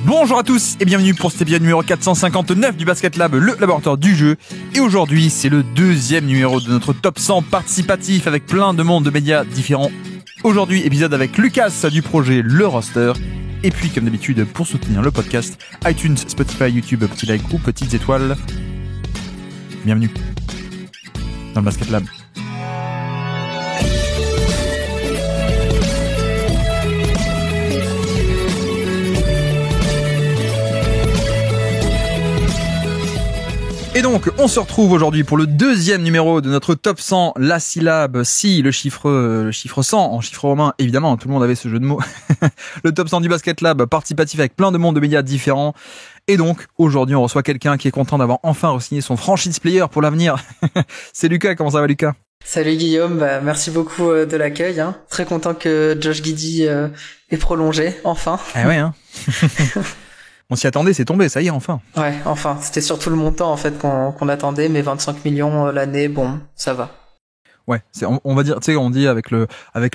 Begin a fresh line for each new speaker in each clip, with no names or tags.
Bonjour à tous et bienvenue pour cet épisode numéro 459 du Basket Lab, le laboratoire du jeu. Et aujourd'hui, c'est le deuxième numéro de notre top 100 participatif avec plein de mondes de médias différents. Aujourd'hui, épisode avec Lucas du projet Le Roster. Et puis, comme d'habitude, pour soutenir le podcast, iTunes, Spotify, YouTube, petit like ou petites étoiles. Bienvenue dans le Basket Lab. Et donc, on se retrouve aujourd'hui pour le deuxième numéro de notre top 100, la syllabe si, le chiffre 100 en chiffre romain, évidemment, tout le monde avait ce jeu de mots. Le top 100 du Basket Lab, participatif avec plein de mondes de médias différents. Et donc, aujourd'hui, on reçoit quelqu'un qui est content d'avoir enfin re-signé son franchise player pour l'avenir. C'est Lucas, comment ça va Lucas ?
Salut Guillaume, merci beaucoup de l'accueil. Très content que Josh Giddey ait prolongé, enfin.
Ah ouais, hein. On s'y attendait, c'est tombé, ça y est, enfin.
Ouais, enfin, c'était surtout le montant en fait qu'on attendait, mais 25 millions l'année, bon, ça va.
Ouais, on va dire, tu sais, on dit avec le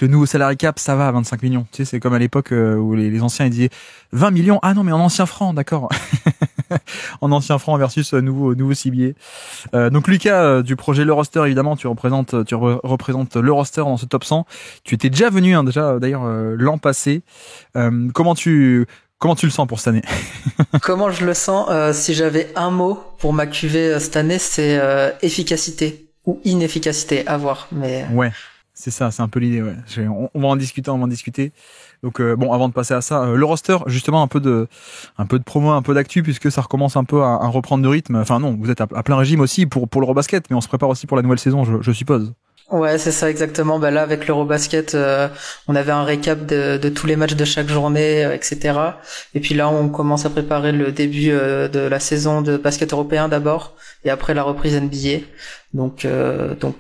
nouveau salary cap, ça va à 25 millions. Tu sais, c'est comme à l'époque où les anciens ils disaient 20 millions. Ah non, mais en ancien franc, d'accord. En ancien franc versus nouveau ciblier. Donc Lucas du projet Le Roster, évidemment, tu représentes le roster dans ce top 100. Tu étais déjà venu déjà d'ailleurs l'an passé. Comment tu le sens pour cette année ?
Comment je le sens si j'avais un mot pour ma cuvée cette année, c'est efficacité ou inefficacité, à voir. Mais
ouais, c'est ça, c'est un peu l'idée. Ouais. On va en discuter. Donc bon, avant de passer à ça, le roster, justement un peu de promo, un peu d'actu, puisque ça recommence un peu à reprendre de rythme. Enfin non, vous êtes à plein régime aussi pour l'Eurobasket, mais on se prépare aussi pour la nouvelle saison, je suppose.
Ouais, c'est ça exactement. Là, avec l'Eurobasket, on avait un récap de tous les matchs de chaque journée, etc. Et puis là, on commence à préparer le début de la saison de basket européen d'abord, et après la reprise NBA. Donc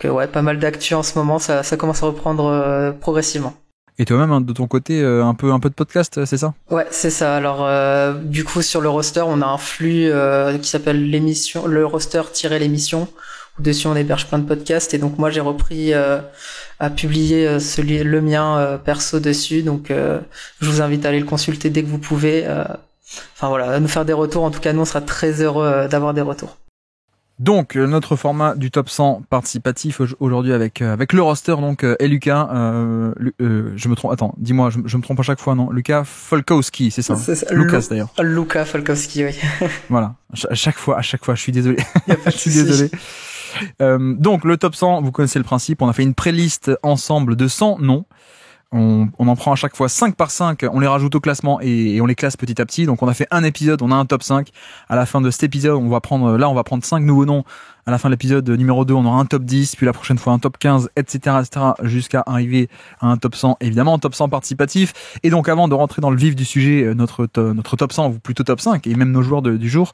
ouais, pas mal d'actu en ce moment. Ça commence à reprendre progressivement.
Et toi-même, hein, de ton côté, un peu de podcast, c'est ça ?
Ouais, c'est ça. Alors, du coup, sur le roster, on a un flux qui s'appelle l'émission, le roster-l'émission. Dessus on héberge plein de podcasts et donc moi j'ai repris à publier le mien perso dessus, donc je vous invite à aller le consulter dès que vous pouvez, enfin voilà, à nous faire des retours. En tout cas nous on sera très heureux d'avoir des retours. Donc
notre format du top 100 participatif aujourd'hui avec le roster, donc et Lucas je me trompe, attends, dis-moi, je me trompe à chaque fois, non, Lucas Folkowski, c'est ça, Lucas d'ailleurs.
Lucas Folkowski, oui.
Voilà, à chaque fois je suis désolé.
Y a pas de
je suis désolé. Donc le top 100, vous connaissez le principe, on a fait une pré-liste ensemble de 100 noms. On en prend à chaque fois 5 par 5, on les rajoute au classement et on les classe petit à petit. Donc on a fait un épisode, on a un top 5. À la fin de cet épisode, on va prendre 5 nouveaux noms. À la fin de l'épisode numéro 2, on aura un top 10, puis la prochaine fois un top 15, etc., jusqu'à arriver à un top 100, évidemment, un top 100 participatif. Et donc avant de rentrer dans le vif du sujet, notre top 100, ou plutôt top 5, et même nos joueurs du jour.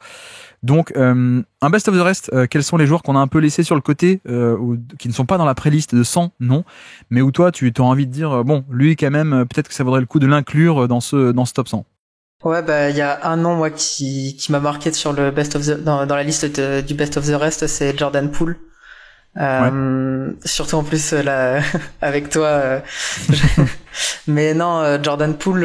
Donc, un best of the rest, quels sont les joueurs qu'on a un peu laissés sur le côté, ou qui ne sont pas dans la pré-liste de 100 noms, mais où toi, tu as envie de dire, bon, lui, quand même, peut-être que ça vaudrait le coup de l'inclure dans ce top 100.
Ouais, il y a un nom, moi, qui m'a marqué sur le dans la liste du best of the rest, c'est Jordan Poole.
Ouais.
Surtout en plus là avec toi mais non, Jordan Poole,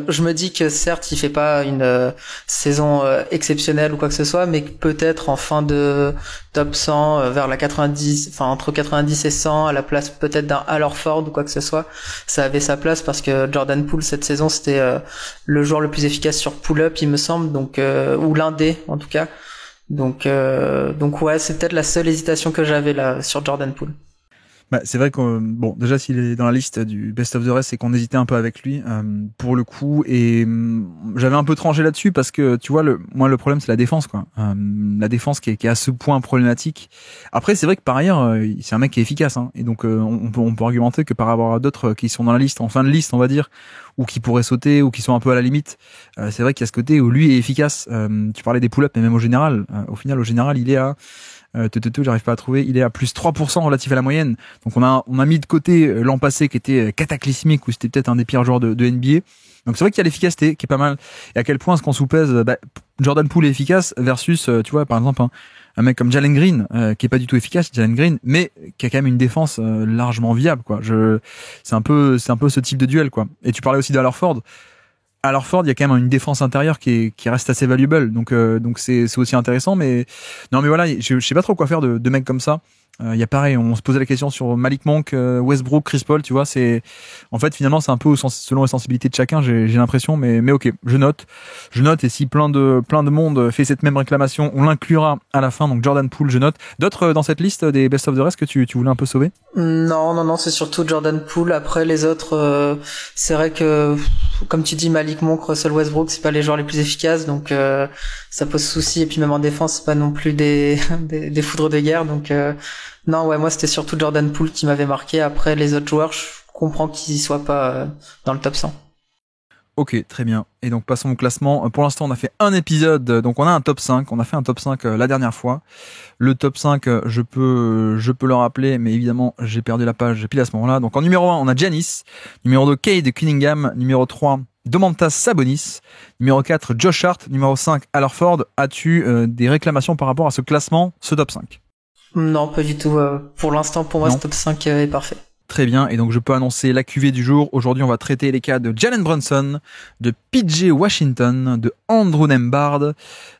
je me dis que certes il fait pas une saison exceptionnelle ou quoi que ce soit, mais peut-être en fin de top 100 vers la 90, enfin entre 90 et 100, à la place peut-être d'un Al Horford ou quoi que ce soit, ça avait sa place, parce que Jordan Poole cette saison c'était le joueur le plus efficace sur pull-up, il me semble, donc ou l'un des en tout cas. Donc ouais, c'est peut-être la seule hésitation que j'avais là sur Jordan Poole.
C'est vrai que bon, déjà s'il est dans la liste du best of the rest, c'est qu'on hésitait un peu avec lui pour le coup, et j'avais un peu tranché là-dessus parce que tu vois, moi le problème c'est la défense, quoi. La défense qui est à ce point problématique. Après c'est vrai que par ailleurs c'est un mec qui est efficace, hein, et donc on peut argumenter que par rapport à d'autres qui sont dans la liste, en fin de liste on va dire, ou qui pourraient sauter, ou qui sont un peu à la limite, c'est vrai qu'il y a ce côté où lui est efficace. Tu parlais des pull-ups, mais même au général, au général il est à j'arrive pas à trouver, il est à plus 3% relatif à la moyenne. Donc on a mis de côté l'an passé qui était cataclysmique, où c'était peut-être un des pires joueurs de NBA. Donc c'est vrai qu'il y a l'efficacité qui est pas mal. Et à quel point est-ce qu'on sous-pèse Jordan Poole est efficace versus tu vois par exemple un mec comme Jalen Green qui est pas du tout efficace, Jalen Green, mais qui a quand même une défense largement viable, quoi. C'est un peu ce type de duel, quoi. Et tu parlais aussi d'Al Horford. Alors Ford, il y a quand même une défense intérieure qui reste assez valuable, donc c'est aussi intéressant. Mais non, mais voilà, je sais pas trop quoi faire de mecs comme ça. Il y a pareil, on se posait la question sur Malik Monk, Westbrook, Chris Paul, tu vois, c'est en fait finalement c'est un peu selon les sensibilités de chacun, j'ai l'impression, mais ok, je note, et si plein de monde fait cette même réclamation, on l'inclura à la fin. Donc Jordan Poole, je note. D'autres dans cette liste des best of the rest que tu voulais un peu sauver?
Non, c'est surtout Jordan Poole. Après les autres, c'est vrai que comme tu dis, Malik Monk, Russell Westbrook, c'est pas les joueurs les plus efficaces, donc ça pose souci. Et puis même en défense, c'est pas non plus des des foudres de guerre, donc non, ouais, moi c'était surtout Jordan Poole qui m'avait marqué. Après les autres joueurs, je comprends qu'ils soient pas dans le top 100.
Ok, très bien. Et donc passons au classement. Pour l'instant, on a fait un épisode, donc on a un top 5. On a fait un top 5 la dernière fois. Le top 5, je peux le rappeler, mais évidemment, j'ai perdu la page pile à ce moment-là. Donc en numéro 1, on a Giannis. Numéro 2, Cade Cunningham. Numéro 3, Domantas Sabonis. Numéro 4, Josh Hart. Numéro 5, Al Horford. As-tu des réclamations par rapport à ce classement, ce top 5?
Non, pas du tout. Pour l'instant, pour moi, ce top 5 est parfait.
Très bien, et donc je peux annoncer la cuvée du jour. Aujourd'hui, on va traiter les cas de Jalen Brunson, de PJ Washington, de Andrew Nembhard,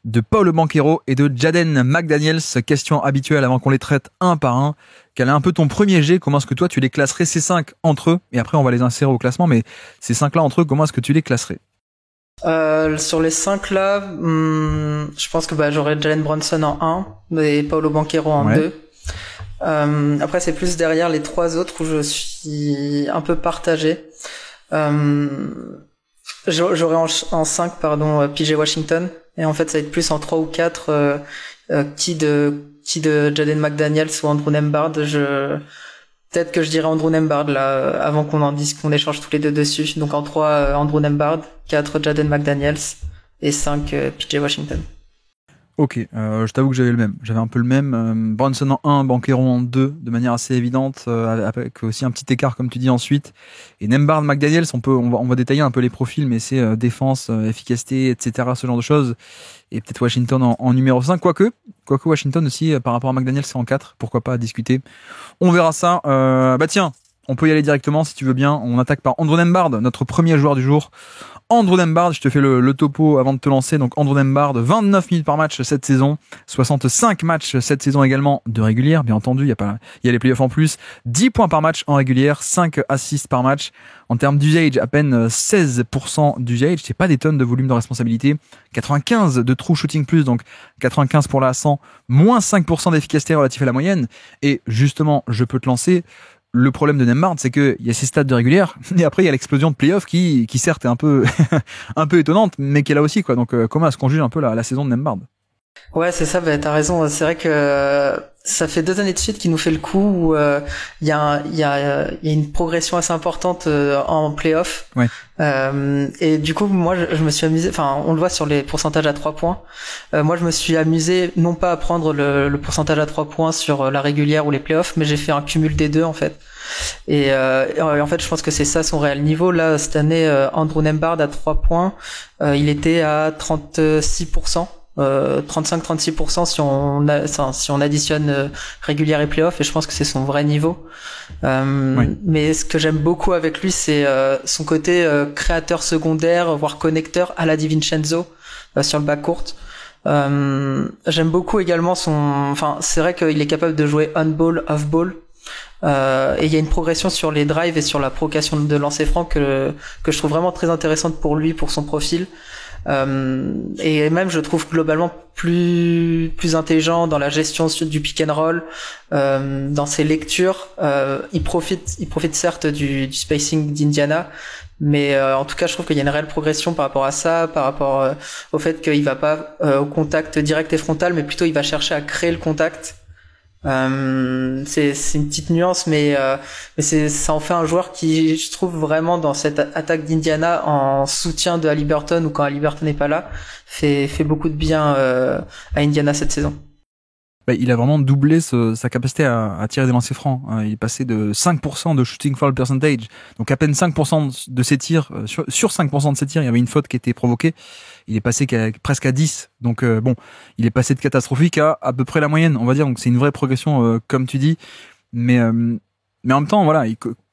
de Paolo Banchero et de Jaden McDaniels. Question habituelle avant qu'on les traite un par un. Quel est un peu ton premier jet? Comment est-ce que toi tu les classerais, ces 5 entre eux? Et après on va les insérer au classement, mais ces 5 là entre eux, comment est-ce que tu les classerais?
Sur les 5 là, je pense que j'aurais Jalen Brunson en 1 et Paolo Banchero en 2. Après c'est plus derrière les 3 autres où je suis un peu partagé. J'aurais en 5 PJ Washington, et en fait ça va être plus en 3 ou 4 qui de Jaden McDaniels ou Andrew Nembhard. Peut-être que je dirais Andrew Nembhard là avant qu'on échange tous les deux dessus. Donc en 3 Andrew Nembhard, 4 Jaden McDaniels et 5 PJ Washington.
Ok, je t'avoue que j'avais le même. J'avais un peu le même. Brunson en 1, Banchero en 2, de manière assez évidente, avec aussi un petit écart comme tu dis ensuite. Et Nembhard, McDaniels, on va détailler un peu les profils, mais c'est défense, efficacité, etc., ce genre de choses. Et peut-être Washington en numéro 5, quoique Washington aussi, par rapport à McDaniels, c'est en 4, pourquoi pas discuter. On verra ça. Tiens, on peut y aller directement si tu veux bien. On attaque par Andrew Nembhard, notre premier joueur du jour. Andrew Nembhard, je te fais le topo avant de te lancer. Donc Andrew Nembhard, 29 minutes par match cette saison, 65 matchs cette saison également de régulière, bien entendu, il y a les playoffs en plus, 10 points par match en régulière, 5 assists par match. En termes d'usage, à peine 16% d'usage, c'est pas des tonnes de volume de responsabilité. 95 de true shooting plus, donc 95 pour la 100, moins 5% d'efficacité relatif à la moyenne. Et justement, je peux te lancer. Le problème de Nembhard, c'est que il y a ses stats de régulière, et après il y a l'explosion de playoff qui certes est un peu un peu étonnante, mais qui est là aussi, quoi. Donc comment est-ce qu'on juge un peu la saison de Nembhard?
Ouais, c'est ça, t'as raison. C'est vrai que ça fait 2 années de suite qu'il nous fait le coup où il y a une progression assez importante en playoff.
Ouais.
Et du coup, moi, je me suis amusé. Enfin, on le voit sur les pourcentages à 3 points. Moi, je me suis amusé non pas à prendre le pourcentage à 3 points sur la régulière ou les playoffs, mais j'ai fait un cumul des deux en fait. Et en fait, je pense que c'est ça son réel niveau. Là, cette année, Andrew Nembhard à 3 points, il était à 36%. 35-36% si on additionne régulière et playoff, et je pense que c'est son vrai niveau.
Oui.
Mais ce que j'aime beaucoup avec lui, c'est son côté créateur secondaire, voire connecteur à la DiVincenzo sur le backcourt. J'aime beaucoup également c'est vrai qu'il est capable de jouer on-ball, off-ball. Et il y a une progression sur les drives et sur la provocation de lancer franc que je trouve vraiment très intéressante pour lui, pour son profil. Et même je trouve globalement plus intelligent dans la gestion du pick and roll, dans ses lectures. Il profite certes du spacing d'Indiana, mais en tout cas je trouve qu'il y a une réelle progression par rapport à ça, par rapport au fait qu'il va pas au contact direct et frontal, mais plutôt il va chercher à créer le contact. C'est une petite nuance, mais ça en fait un joueur qui, je trouve, vraiment dans cette attaque d'Indiana en soutien de Haliburton, ou quand Haliburton n'est pas là, fait beaucoup de bien à Indiana cette saison.
Il a vraiment doublé sa capacité à tirer des lancers francs. Il est passé de 5% de shooting foul percentage, donc à peine 5% de ses tirs, sur 5% de ses tirs, il y avait une faute qui était provoquée. Il est passé presque à 10. Donc il est passé de catastrophique à peu près la moyenne, on va dire. Donc c'est une vraie progression, comme tu dis. Mais en même temps, voilà,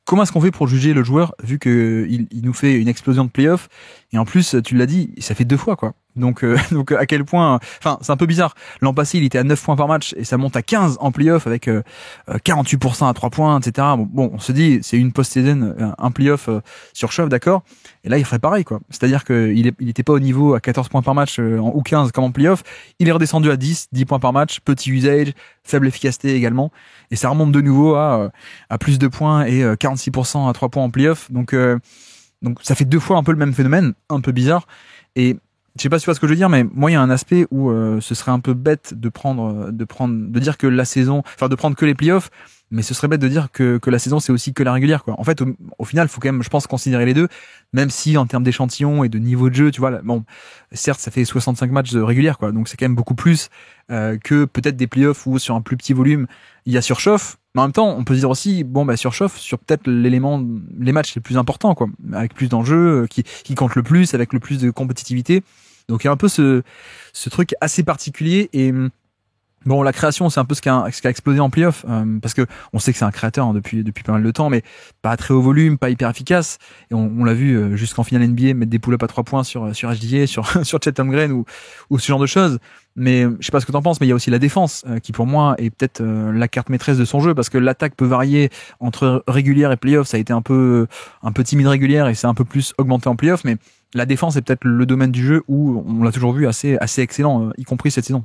comment est-ce qu'on fait pour juger le joueur vu que il nous fait une explosion de playoff et en plus tu l'as dit, ça fait 2 fois quoi. Donc donc à quel point, enfin c'est un peu bizarre. L'an passé il était à 9 points par match et ça monte à 15 en playoff avec 48% à 3 points, etc. Bon, on se dit c'est une post-season, un playoff sur shove, d'accord. Et là il ferait pareil quoi. C'est-à-dire que il était pas au niveau à 14 points par match ou 15 comme en playoff. Il est redescendu à 10 points par match, petit usage, faible efficacité également. Et ça remonte de nouveau à plus de points et 46% à 3 points en playoff. Donc ça fait 2 fois un peu le même phénomène, un peu bizarre. Et je sais pas si tu vois ce que je veux dire, mais moi il y a un aspect où ce serait un peu bête de dire que la saison, enfin de prendre que les playoffs, mais ce serait bête de dire que la saison c'est aussi que la régulière quoi. En fait au final faut quand même je pense considérer les deux, même si en termes d'échantillon et de niveau de jeu tu vois là, bon certes ça fait 65 matchs de régulière quoi, donc c'est quand même beaucoup plus que peut-être des playoffs où sur un plus petit volume il y a surchauffe. Mais en même temps on peut se dire aussi bon bah surchauffe sur peut-être les matchs les plus importants quoi, avec plus d'enjeux qui comptent le plus, avec le plus de compétitivité. Donc il y a un peu ce truc assez particulier et bon, la création, c'est un peu ce qui a explosé en playoff, parce que on sait que c'est un créateur depuis pas mal de temps, mais pas à très haut volume, pas hyper efficace. Et on l'a vu jusqu'en finale NBA mettre des pull-ups à 3 points sur HDA, sur Chet Holmgren ou ce genre de choses. Mais je sais pas ce que t'en penses, mais il y a aussi la défense qui pour moi est peut-être la carte maîtresse de son jeu, parce que l'attaque peut varier entre régulière et playoff. Ça a été un peu timide régulière et c'est un peu plus augmenté en playoff, mais la défense est peut-être le domaine du jeu où on l'a toujours vu assez excellent, y compris cette saison.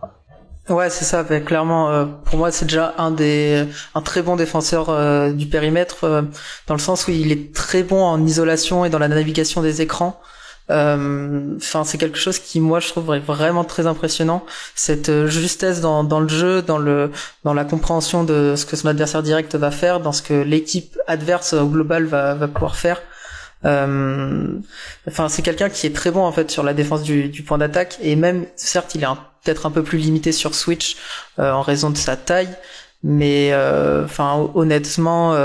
Ouais, c'est ça. Mais clairement, pour moi, c'est déjà un très bon défenseur du périmètre, dans le sens où il est très bon en isolation et dans la navigation des écrans. Enfin, c'est quelque chose qui, moi, je trouve vraiment très impressionnant. Cette justesse dans le jeu, dans la compréhension de ce que son adversaire direct va faire, dans ce que l'équipe adverse au global va pouvoir faire. Enfin, c'est quelqu'un qui est très bon en fait sur la défense du point d'attaque, et même certes il est peut-être un peu plus limité sur switch en raison de sa taille, mais enfin honnêtement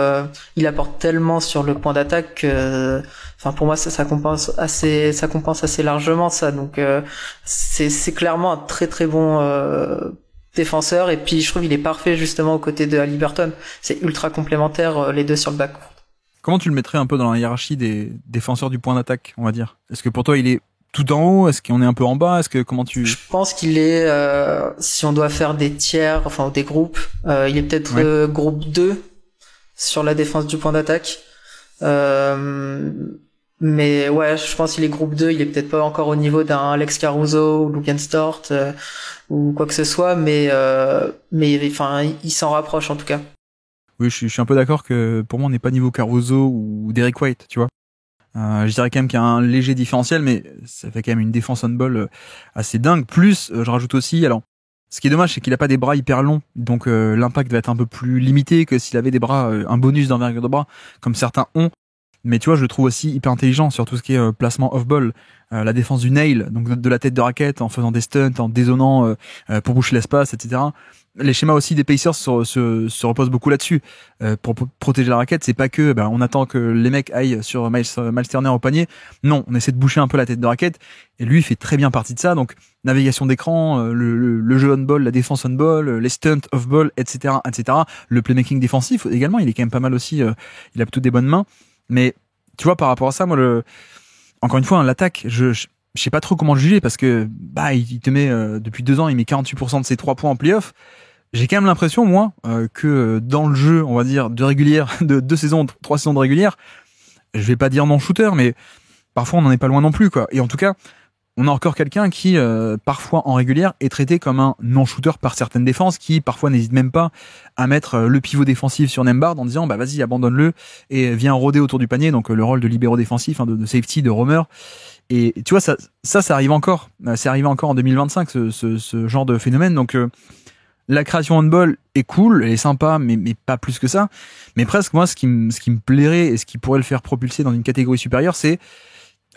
il apporte tellement sur le point d'attaque que enfin pour moi ça compense assez largement ça. Donc c'est clairement un très très bon défenseur, et puis je trouve il est parfait justement aux côtés de Haliburton. C'est ultra complémentaire les deux sur le backcourt.
Comment tu le mettrais un peu dans la hiérarchie des défenseur du point d'attaque, on va dire? Est-ce que pour toi il est tout en haut? Est-ce qu'on est un peu en bas?
Je pense qu'il est, si on doit faire des tiers, enfin des groupes, il est peut-être groupe 2 sur la défense du point d'attaque. Mais ouais, je pense qu'il est groupe 2, il est peut-être pas encore au niveau d'un Alex Caruso ou Lugenstort ou quoi que ce soit, mais enfin il s'en rapproche en tout cas.
Oui, je suis un peu d'accord que pour moi on n'est pas niveau Caruso ou Derek White, tu vois. Je dirais quand même qu'il y a un léger différentiel, mais ça fait quand même une défense on ball assez dingue. Plus, je rajoute aussi, alors, ce qui est dommage, c'est qu'il a pas des bras hyper longs, donc l'impact va être un peu plus limité que s'il avait des bras, un bonus d'envergure de bras, comme certains ont. Mais tu vois, je le trouve aussi hyper intelligent sur tout ce qui est placement off-ball, la défense du nail, donc de la tête de raquette, en faisant des stunts, en dézonant pour boucher l'espace, etc. Les schémas aussi des Pacers se reposent beaucoup là-dessus. Pour protéger la raquette, c'est pas que on attend que les mecs aillent sur Miles Turner au panier. Non, on essaie de boucher un peu la tête de raquette, et lui il fait très bien partie de ça. Donc navigation d'écran, le jeu on-ball, la défense on-ball, les stunts off-ball, etc., etc. Le playmaking défensif également, il est quand même pas mal aussi. Il a plutôt des bonnes mains. Mais tu vois, par rapport à ça, moi encore une fois, l'attaque, je sais pas trop comment juger, parce que il te met depuis 2 ans, il met 48% de ses 3 points en playoff. J'ai quand même l'impression, moi, que dans le jeu, on va dire, de régulière, de 3 saisons de régulière, je vais pas dire non shooter, mais parfois on n'en est pas loin non plus, quoi. Et en tout cas, on a encore quelqu'un qui, parfois en régulière, est traité comme un non shooter par certaines défenses, qui parfois n'hésitent même pas à mettre le pivot défensif sur Nembhard en disant vas-y, abandonne-le et viens rôder autour du panier, donc le rôle de libéro défensif, de safety, de roamer. Et tu vois, ça arrive encore. C'est arrivé encore en 2025, ce genre de phénomène. Donc la création handball est cool, elle est sympa, mais pas plus que ça. Mais presque, moi, ce qui me plairait et ce qui pourrait le faire propulser dans une catégorie supérieure, c'est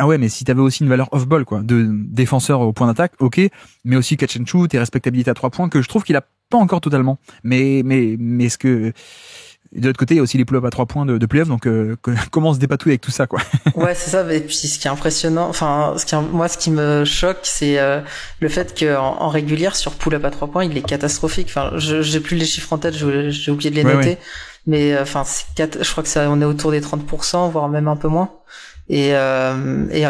mais si t'avais aussi une valeur off-ball, quoi, de défenseur au point d'attaque, ok, mais aussi catch and shoot et respectabilité à 3 points, que je trouve qu'il a pas encore totalement. Mais est-ce que de l'autre côté, il y a aussi les pull-ups à 3 points de playoff, donc comment se dépatouiller avec tout ça, quoi.
Ouais, c'est ça. Et puis ce qui est impressionnant, enfin, ce qui me choque, c'est le fait qu'en régulière, sur pull-up à 3 points, il est catastrophique. Enfin, j'ai plus les chiffres en tête, j'ai oublié de les noter. Ouais. mais enfin je crois que ça, on est autour des 30%, voire même un peu moins. Et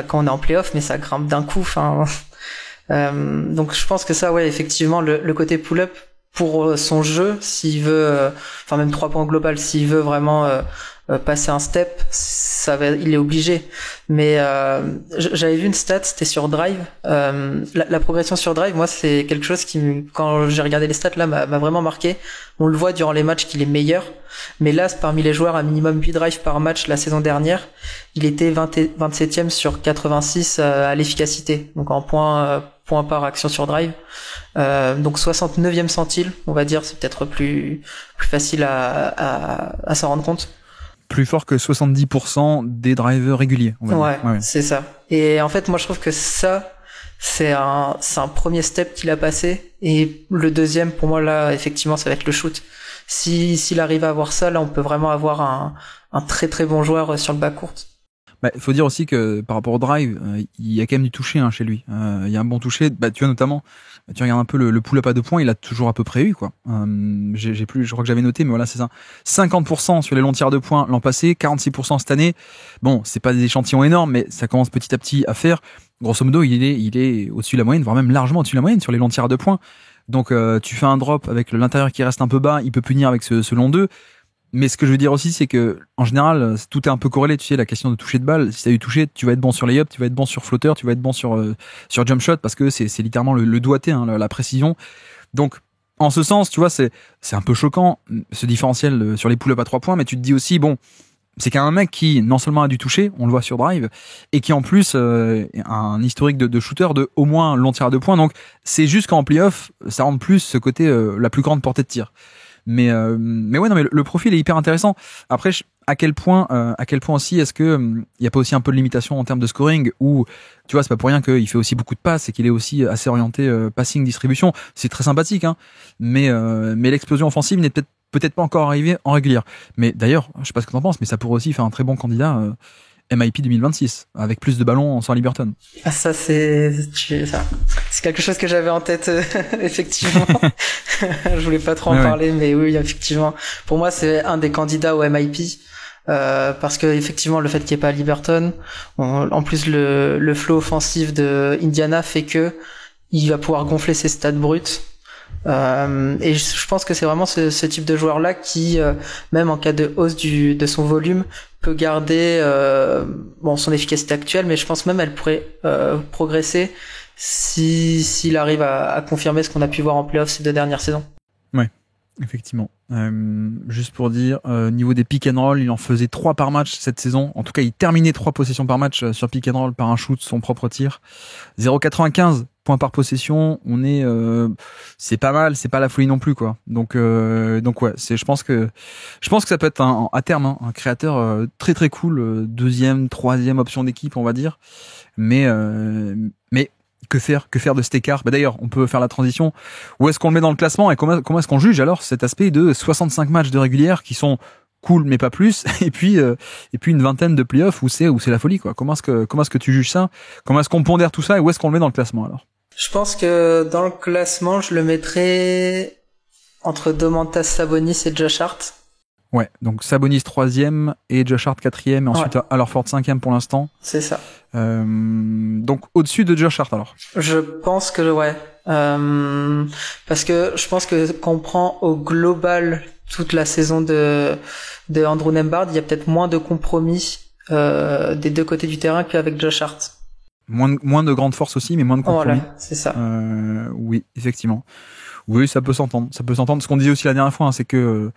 quand on est en playoff, mais ça grimpe d'un coup. Enfin, donc je pense que ça, ouais, effectivement, le côté pull-up pour son jeu, s'il veut, enfin même 3 points global, s'il veut vraiment passer un step, il est obligé. Mais j'avais vu une stat, c'était sur Drive. La progression sur Drive, moi, c'est quelque chose qui, quand j'ai regardé les stats là, m'a vraiment marqué. On le voit durant les matchs qu'il est meilleur. Mais là, parmi les joueurs à minimum 8 drives par match la saison dernière, il était 27e sur 86 à l'efficacité, donc en points par action sur drive. Donc 69e centile, on va dire, c'est peut-être plus facile à s'en rendre compte.
Plus fort que 70% des drivers réguliers.
Ouais, c'est ça. Et en fait, moi, je trouve que ça, c'est un premier step qu'il a passé. Et le deuxième, pour moi, là, effectivement, ça va être le shoot. S'il arrive à avoir ça, là, on peut vraiment avoir un très très bon joueur sur le bas court.
Bah, faut dire aussi que par rapport au drive, il y a quand même du toucher chez lui. Il y a un bon toucher. Bah, tu vois notamment, tu regardes un peu le pull-up à 2 points, il a toujours à peu près eu quoi. J'ai plus, je crois que j'avais noté, mais voilà, c'est ça. 50% sur les longs tirs à 2 points l'an passé, 46% cette année. Bon, c'est pas des échantillons énormes, mais ça commence petit à petit à faire. Grosso modo, il est au-dessus de la moyenne, voire même largement au-dessus de la moyenne sur les longs tirs à 2 points. Donc tu fais un drop avec l'intérieur qui reste un peu bas, il peut punir avec ce long 2. Mais ce que je veux dire aussi, c'est que en général, tout est un peu corrélé. Tu sais, la question de toucher de balle, si t'as eu touché, tu vas être bon sur layup, tu vas être bon sur flotteur, tu vas être bon sur jump shot, parce que c'est littéralement le doigté, la précision. Donc, en ce sens, tu vois, c'est un peu choquant ce différentiel sur les pull-ups à 3 points, mais tu te dis aussi, bon, c'est qu'un mec qui non seulement a du toucher, on le voit sur drive, et qui en plus a un historique de shooter de au moins long tir à 2 points. Donc, c'est juste qu'en playoff, ça rend plus ce côté la plus grande portée de tir. Mais ouais, non, mais le profil est hyper intéressant. Après, à quel point aussi est-ce que il y a pas aussi un peu de limitation en termes de scoring, où tu vois, c'est pas pour rien qu'il fait aussi beaucoup de passes et qu'il est aussi assez orienté passing distribution. C'est très sympathique, hein. Mais l'explosion offensive n'est peut-être pas encore arrivée en régulière. Mais d'ailleurs, je sais pas ce que t'en penses, mais ça pourrait aussi faire un très bon candidat MIP 2026 avec plus de ballons sans Liberton.
Ah, ça c'est quelque chose que j'avais en tête effectivement. Je voulais pas trop en parler, mais oui, effectivement. Pour moi, c'est un des candidats au MIP parce que effectivement, le fait qu'il n'y ait pas Liberton, en plus le flow offensif de Indiana fait que il va pouvoir gonfler ses stats bruts. Et je pense que c'est vraiment ce type de joueur là qui même en cas de hausse de son volume peut garder son efficacité actuelle, mais je pense même elle pourrait progresser s'il arrive à confirmer ce qu'on a pu voir en playoff ces 2 dernières saisons.
Ouais, effectivement. Juste pour dire, niveau des pick and roll, il en faisait 3 par match cette saison. En tout cas, il terminait 3 possessions par match sur pick and roll par un shoot, son propre tir. 0,95 points par possession. On est, c'est pas mal, c'est pas la folie non plus, quoi. Donc ouais, je pense que ça peut être à terme un créateur très très cool, 2e, 3e option d'équipe, on va dire. Mais que faire de cet écart? Bah d'ailleurs, on peut faire la transition. Où est-ce qu'on le met dans le classement et comment est-ce qu'on juge alors cet aspect de 65 matchs de régulière qui sont cool mais pas plus, et puis une vingtaine de playoffs où c'est la folie, quoi. Comment est-ce que tu juges ça? Comment est-ce qu'on pondère tout ça et où est-ce qu'on le met dans le classement alors?
Je pense que dans le classement, je le mettrais entre Domantas Sabonis et Josh Hart.
Ouais, donc Sabonis 3e et Josh Hart 4e, et ensuite Al Horford 5e pour l'instant.
C'est ça.
Donc au-dessus de Josh Hart alors.
Je pense que ouais. Parce que je pense que quand on prend au global toute la saison de Andrew Nembhard, il y a peut-être moins de compromis des 2 côtés du terrain qu'avec Josh Hart.
Moins de grande force aussi, mais moins de compromis.
Voilà, c'est ça.
Oui, effectivement. Oui, ça peut s'entendre. Ce qu'on disait aussi la dernière fois, c'est que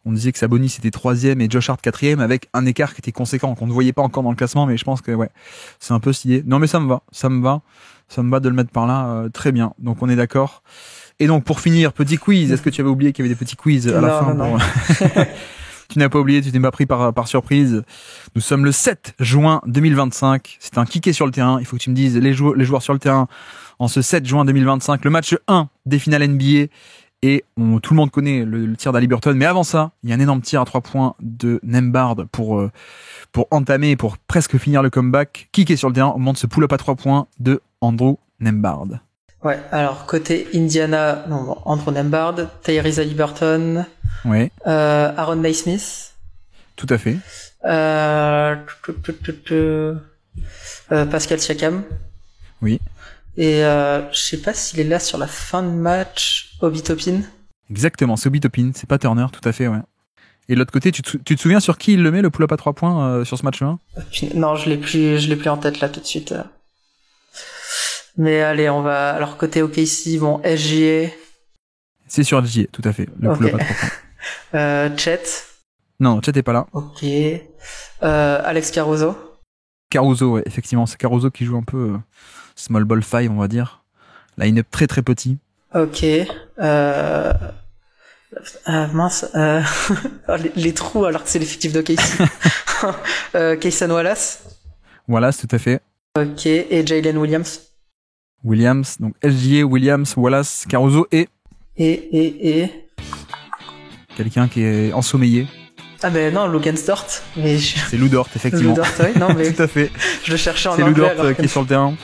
on disait que Sabonis était 3e et Josh Hart 4e avec un écart qui était conséquent, qu'on ne voyait pas encore dans le classement, mais je pense que ouais, c'est un peu cette idée. Non, mais ça me va de le mettre par là, très bien. Donc on est d'accord. Et donc pour finir, petit quiz. Est-ce que tu avais oublié qu'il y avait des petits quiz à la fin?
Non.
Tu n'as pas oublié, tu t'es pas pris par surprise. Nous sommes le 7 juin 2025. C'est un kické sur le terrain. Il faut que tu me dises les joueurs sur le terrain en ce 7 juin 2025. Le match 1 des finales NBA. Et tout le monde connaît le tir d'Haliburton. Mais avant ça, il y a un énorme tir à 3 points de Nembhard pour entamer, pour presque finir le comeback. Kické sur le terrain au moment de ce pull-up à 3 points de Andrew Nembhard.
Ouais, alors côté Indiana, Andrew Nembhard, Tyrese Haliburton,
Ouais,
Aaron Naismith.
tout à fait.
Pascal Siakam.
Oui.
Et je sais pas s'il est là sur la fin de match. Obi Toppin.
Exactement, c'est Obi Toppin, c'est pas Turner, tout à fait, ouais. Et de l'autre côté, tu te souviens sur qui il le met, le pull-up à 3 points sur ce match-là?
Non, je l'ai plus en tête là tout de suite. Mais allez, on va. Alors côté OKC, bon, SGA.
C'est sur SGA, tout à fait, le pull-up à 3 points.
Chet.
Non, Chet est pas là.
Ok. Alex Caruso.
Caruso, ouais, effectivement, c'est Caruso qui joue un peu small ball 5, on va dire. Line-up très très petit.
Ok. Mince. Les trous alors que c'est l'effectif de OKC. Kayson Wallace.
Wallace, tout à fait.
Ok. Et Jalen Williams.
Williams, donc SGA, Williams, Wallace, Caruso et quelqu'un qui est ensommeillé.
Ah ben non, Lugansdort. Mais
c'est Lou Dort, effectivement.
Lou Dort, oui, non mais
tout à fait.
Je le cherchais en
anglais. C'est Lou Dort qui est sur le terrain.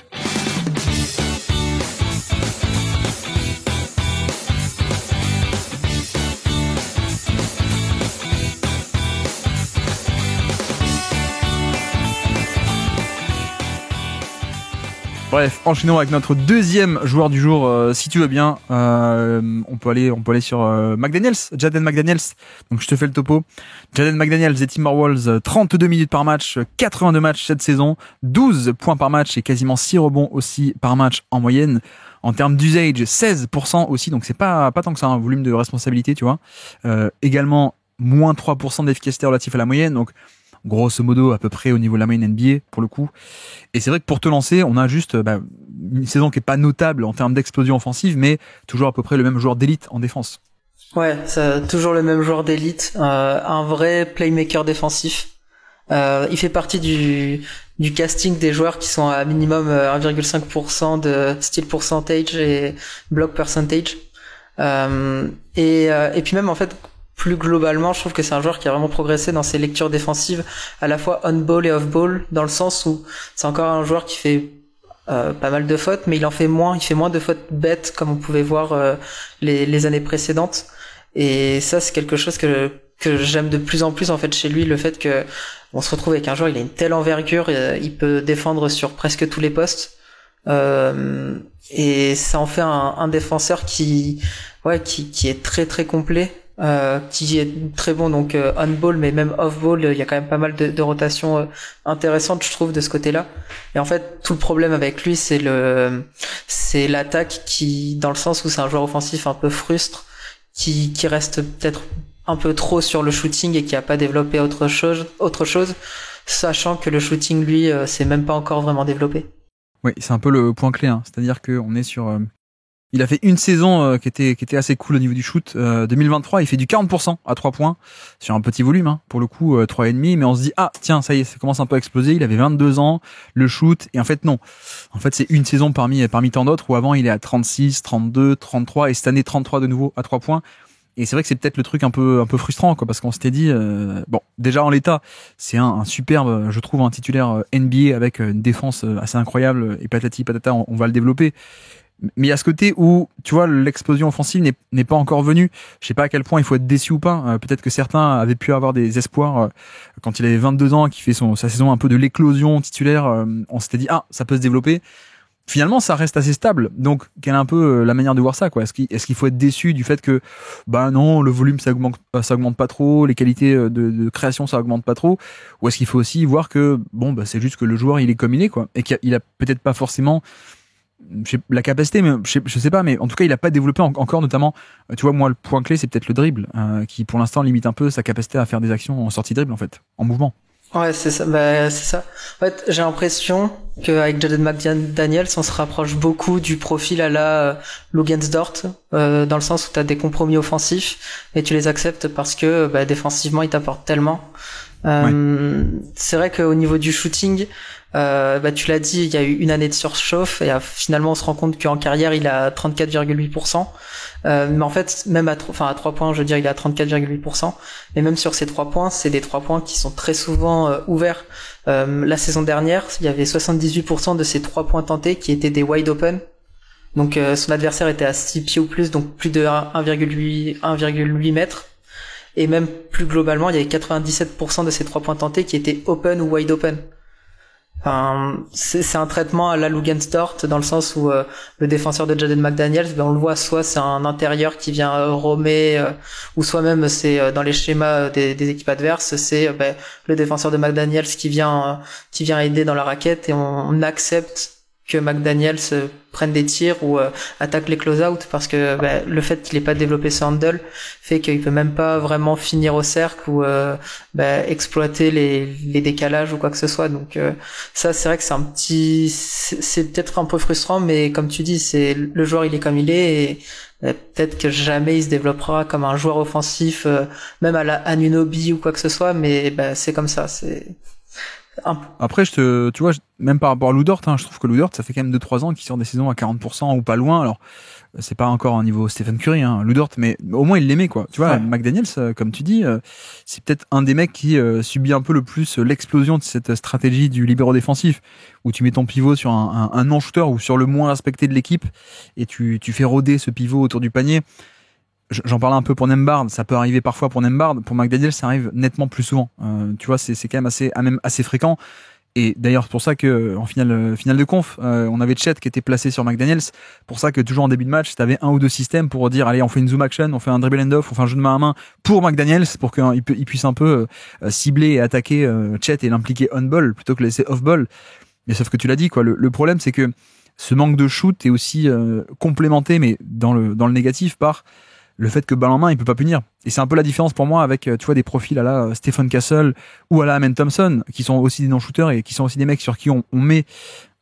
Bref, enchaînons avec notre deuxième joueur du jour, si tu veux bien. On peut aller sur McDaniels, Jaden McDaniels. Donc je te fais le topo. Jaden McDaniels des Timberwolves, 32 minutes par match, 82 matchs cette saison, 12 points par match et quasiment 6 rebonds aussi par match en moyenne. En termes d'usage, 16% aussi, donc c'est pas tant que ça, un volume de responsabilité, tu vois. Également, moins 3% d'efficacité relatif à la moyenne, donc grosso modo à peu près au niveau de la moyenne NBA pour le coup. Et c'est vrai que pour te lancer, on a juste une saison qui est pas notable en termes d'explosion offensive, mais toujours à peu près le même joueur d'élite en défense.
Ouais, c'est toujours le même joueur d'élite, un vrai playmaker défensif. Il fait partie du casting des joueurs qui sont à minimum 1,5% de steal percentage et block percentage. Et puis même en fait plus globalement, je trouve que c'est un joueur qui a vraiment progressé dans ses lectures défensives, à la fois on-ball et off-ball, dans le sens où c'est encore un joueur qui fait pas mal de fautes, mais il fait moins de fautes bêtes, comme on pouvait voir les années précédentes. Et ça, c'est quelque chose que j'aime de plus en plus en fait chez lui, le fait que on se retrouve avec un joueur, il a une telle envergure, il peut défendre sur presque tous les postes. Et ça en fait un défenseur qui est très très complet. Qui est très bon donc on-ball mais même off-ball, il y a quand même pas mal de rotations intéressantes je trouve de ce côté-là. Et en fait tout le problème avec lui c'est l'attaque qui, dans le sens où c'est un joueur offensif un peu frustre, qui reste peut-être un peu trop sur le shooting et qui a pas développé autre chose, sachant que le shooting lui c'est même pas encore vraiment développé.
Oui, c'est un peu le point clé, hein. C'est-à-dire qu'on est sur il a fait une saison qui était assez cool au niveau du shoot. 2023, il fait du 40% à 3 points sur un petit volume, hein, pour le coup 3,5, mais on se dit tiens, ça y est, ça commence un peu à exploser. Il avait 22 ans, le shoot, et en fait non. En fait, c'est une saison parmi tant d'autres où avant il est à 36, 32, 33 et cette année 33 de nouveau à 3 points. Et c'est vrai que c'est peut-être le truc un peu frustrant, quoi, parce qu'on s'était dit bon, déjà en l'état, c'est un superbe, je trouve, un titulaire NBA avec une défense assez incroyable et patati patata, on va le développer. Mais il y a ce côté où, tu vois, l'explosion offensive n'est pas encore venue. Je sais pas à quel point il faut être déçu ou pas. Peut-être que certains avaient pu avoir des espoirs quand il avait 22 ans, qu'il fait sa saison un peu de l'éclosion titulaire. On s'était dit ça peut se développer. Finalement, ça reste assez stable. Donc, quelle est un peu la manière de voir ça, quoi? Est-ce qu'il faut être déçu du fait que, non, le volume ça augmente pas trop, les qualités de création ça augmente pas trop, ou est-ce qu'il faut aussi voir que c'est juste que le joueur il est comme il est, quoi, et qu'il a peut-être pas forcément la capacité, mais je sais pas, mais en tout cas il a pas développé encore, notamment tu vois, moi le point clé c'est peut-être le dribble qui pour l'instant limite un peu sa capacité à faire des actions en sortie dribble, en fait, en mouvement.
Ouais, c'est ça. C'est ça. En fait, j'ai l'impression qu'avec Jaden McDaniels, on se rapproche beaucoup du profil à la Lugansdort, dans le sens où t'as des compromis offensifs et tu les acceptes parce que défensivement ils t'apportent tellement. C'est vrai qu'au niveau du shooting, tu l'as dit, il y a eu une année de surchauffe et finalement on se rend compte qu'en carrière il a 34,8%. Mais en fait, même à 3 points, je veux dire, il est à 34,8%. Et même sur ces 3 points, c'est des 3 points qui sont très souvent ouverts. La saison dernière, il y avait 78% de ces 3 points tentés qui étaient des wide open. Donc son adversaire était à 6 pieds ou plus, donc plus de 1,8 mètres. Et même plus globalement, il y avait 97% de ses 3 points tentés qui étaient open ou wide open. Enfin, c'est un traitement à la Lugenstort dans le sens où le défenseur de Jaden McDaniels, ben on le voit, soit c'est un intérieur qui vient roamer, ou soit même c'est dans les schémas des équipes adverses, c'est ben, le défenseur de McDaniels qui vient aider dans la raquette et on accepte que McDaniels prenne des tirs ou attaque les close-out parce que ben, le fait qu'il ait pas développé ce handle fait qu'il peut même pas vraiment finir au cercle ou ben, exploiter les décalages ou quoi que ce soit. Donc ça c'est vrai que c'est peut-être un peu frustrant, mais comme tu dis, c'est le joueur il est comme il est et peut-être que jamais il se développera comme un joueur offensif, même à la Anunoby ou quoi que ce soit, mais ben, c'est comme ça, c'est
Après, tu vois, même par rapport à Lou Dort, je trouve que Lou Dort, ça fait quand même 2-3 ans qu'il sort des saisons à 40% ou pas loin. Alors, c'est pas encore un niveau Stephen Curry, Lou Dort, mais au moins il l'aimait, quoi. Tu vois, ouais. McDaniels, comme tu dis, c'est peut-être un des mecs qui subit un peu le plus l'explosion de cette stratégie du libéro défensif, où tu mets ton pivot sur un non-shooter ou sur le moins respecté de l'équipe, et tu fais rôder ce pivot autour du panier. J'en parlais un peu pour Nembhard, ça peut arriver parfois pour Nembhard, pour McDaniels ça arrive nettement plus souvent. Tu vois, c'est quand même assez fréquent. Et d'ailleurs, c'est pour ça que en finale de conf, on avait Chet qui était placé sur McDaniels. Pour ça que toujours en début de match, t'avais un ou deux systèmes pour dire allez, on fait une zoom action, on fait un dribble end off, on fait un jeu de main à main pour McDaniels pour qu'il puisse un peu cibler et attaquer Chet et l'impliquer on ball plutôt que le laisser off ball. Mais sauf que tu l'as dit, quoi. Le problème, c'est que ce manque de shoot est aussi complémenté, mais dans le négatif, par le fait que balle en main, il peut pas punir. Et c'est un peu la différence pour moi avec, tu vois, des profils à la Stephen Castle ou à la Amen Thompson, qui sont aussi des non-shooters et qui sont aussi des mecs sur qui on met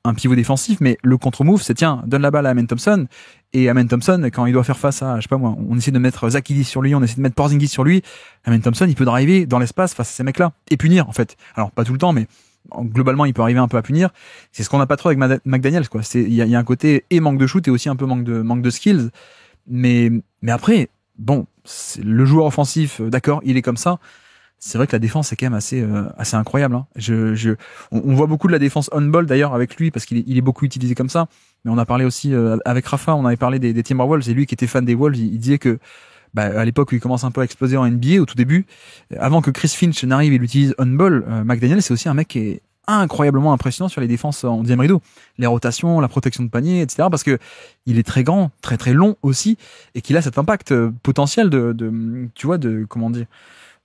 un pivot défensif, mais le contre-move, c'est tiens, donne la balle à Amen Thompson, et Amen Thompson, quand il doit faire face à, je sais pas moi, on essaie de mettre Zakidis sur lui, on essaie de mettre Porzingis sur lui, Amen Thompson, il peut driver dans l'espace face à ces mecs-là, et punir, en fait. Alors, pas tout le temps, mais globalement, il peut arriver un peu à punir. C'est ce qu'on n'a pas trop avec McDaniels, quoi. Il y a un côté et manque de shoot et aussi un peu manque de skills. Mais après, bon, c'est le joueur offensif, d'accord, il est comme ça. C'est vrai que la défense est quand même assez incroyable. On voit beaucoup de la défense on-ball d'ailleurs avec lui parce qu'il est beaucoup utilisé comme ça. Mais on a parlé aussi avec Rafa, on avait parlé des Timberwolves et lui qui était fan des Wolves, il disait que à l'époque où il commence un peu à exploser en NBA au tout début, avant que Chris Finch n'arrive et l'utilise on-ball, McDaniel c'est aussi un mec qui est incroyablement impressionnant sur les défenses en deuxième rideau, les rotations, la protection de panier, etc. Parce que il est très grand, très très long aussi, et qu'il a cet impact potentiel tu vois, comment dire,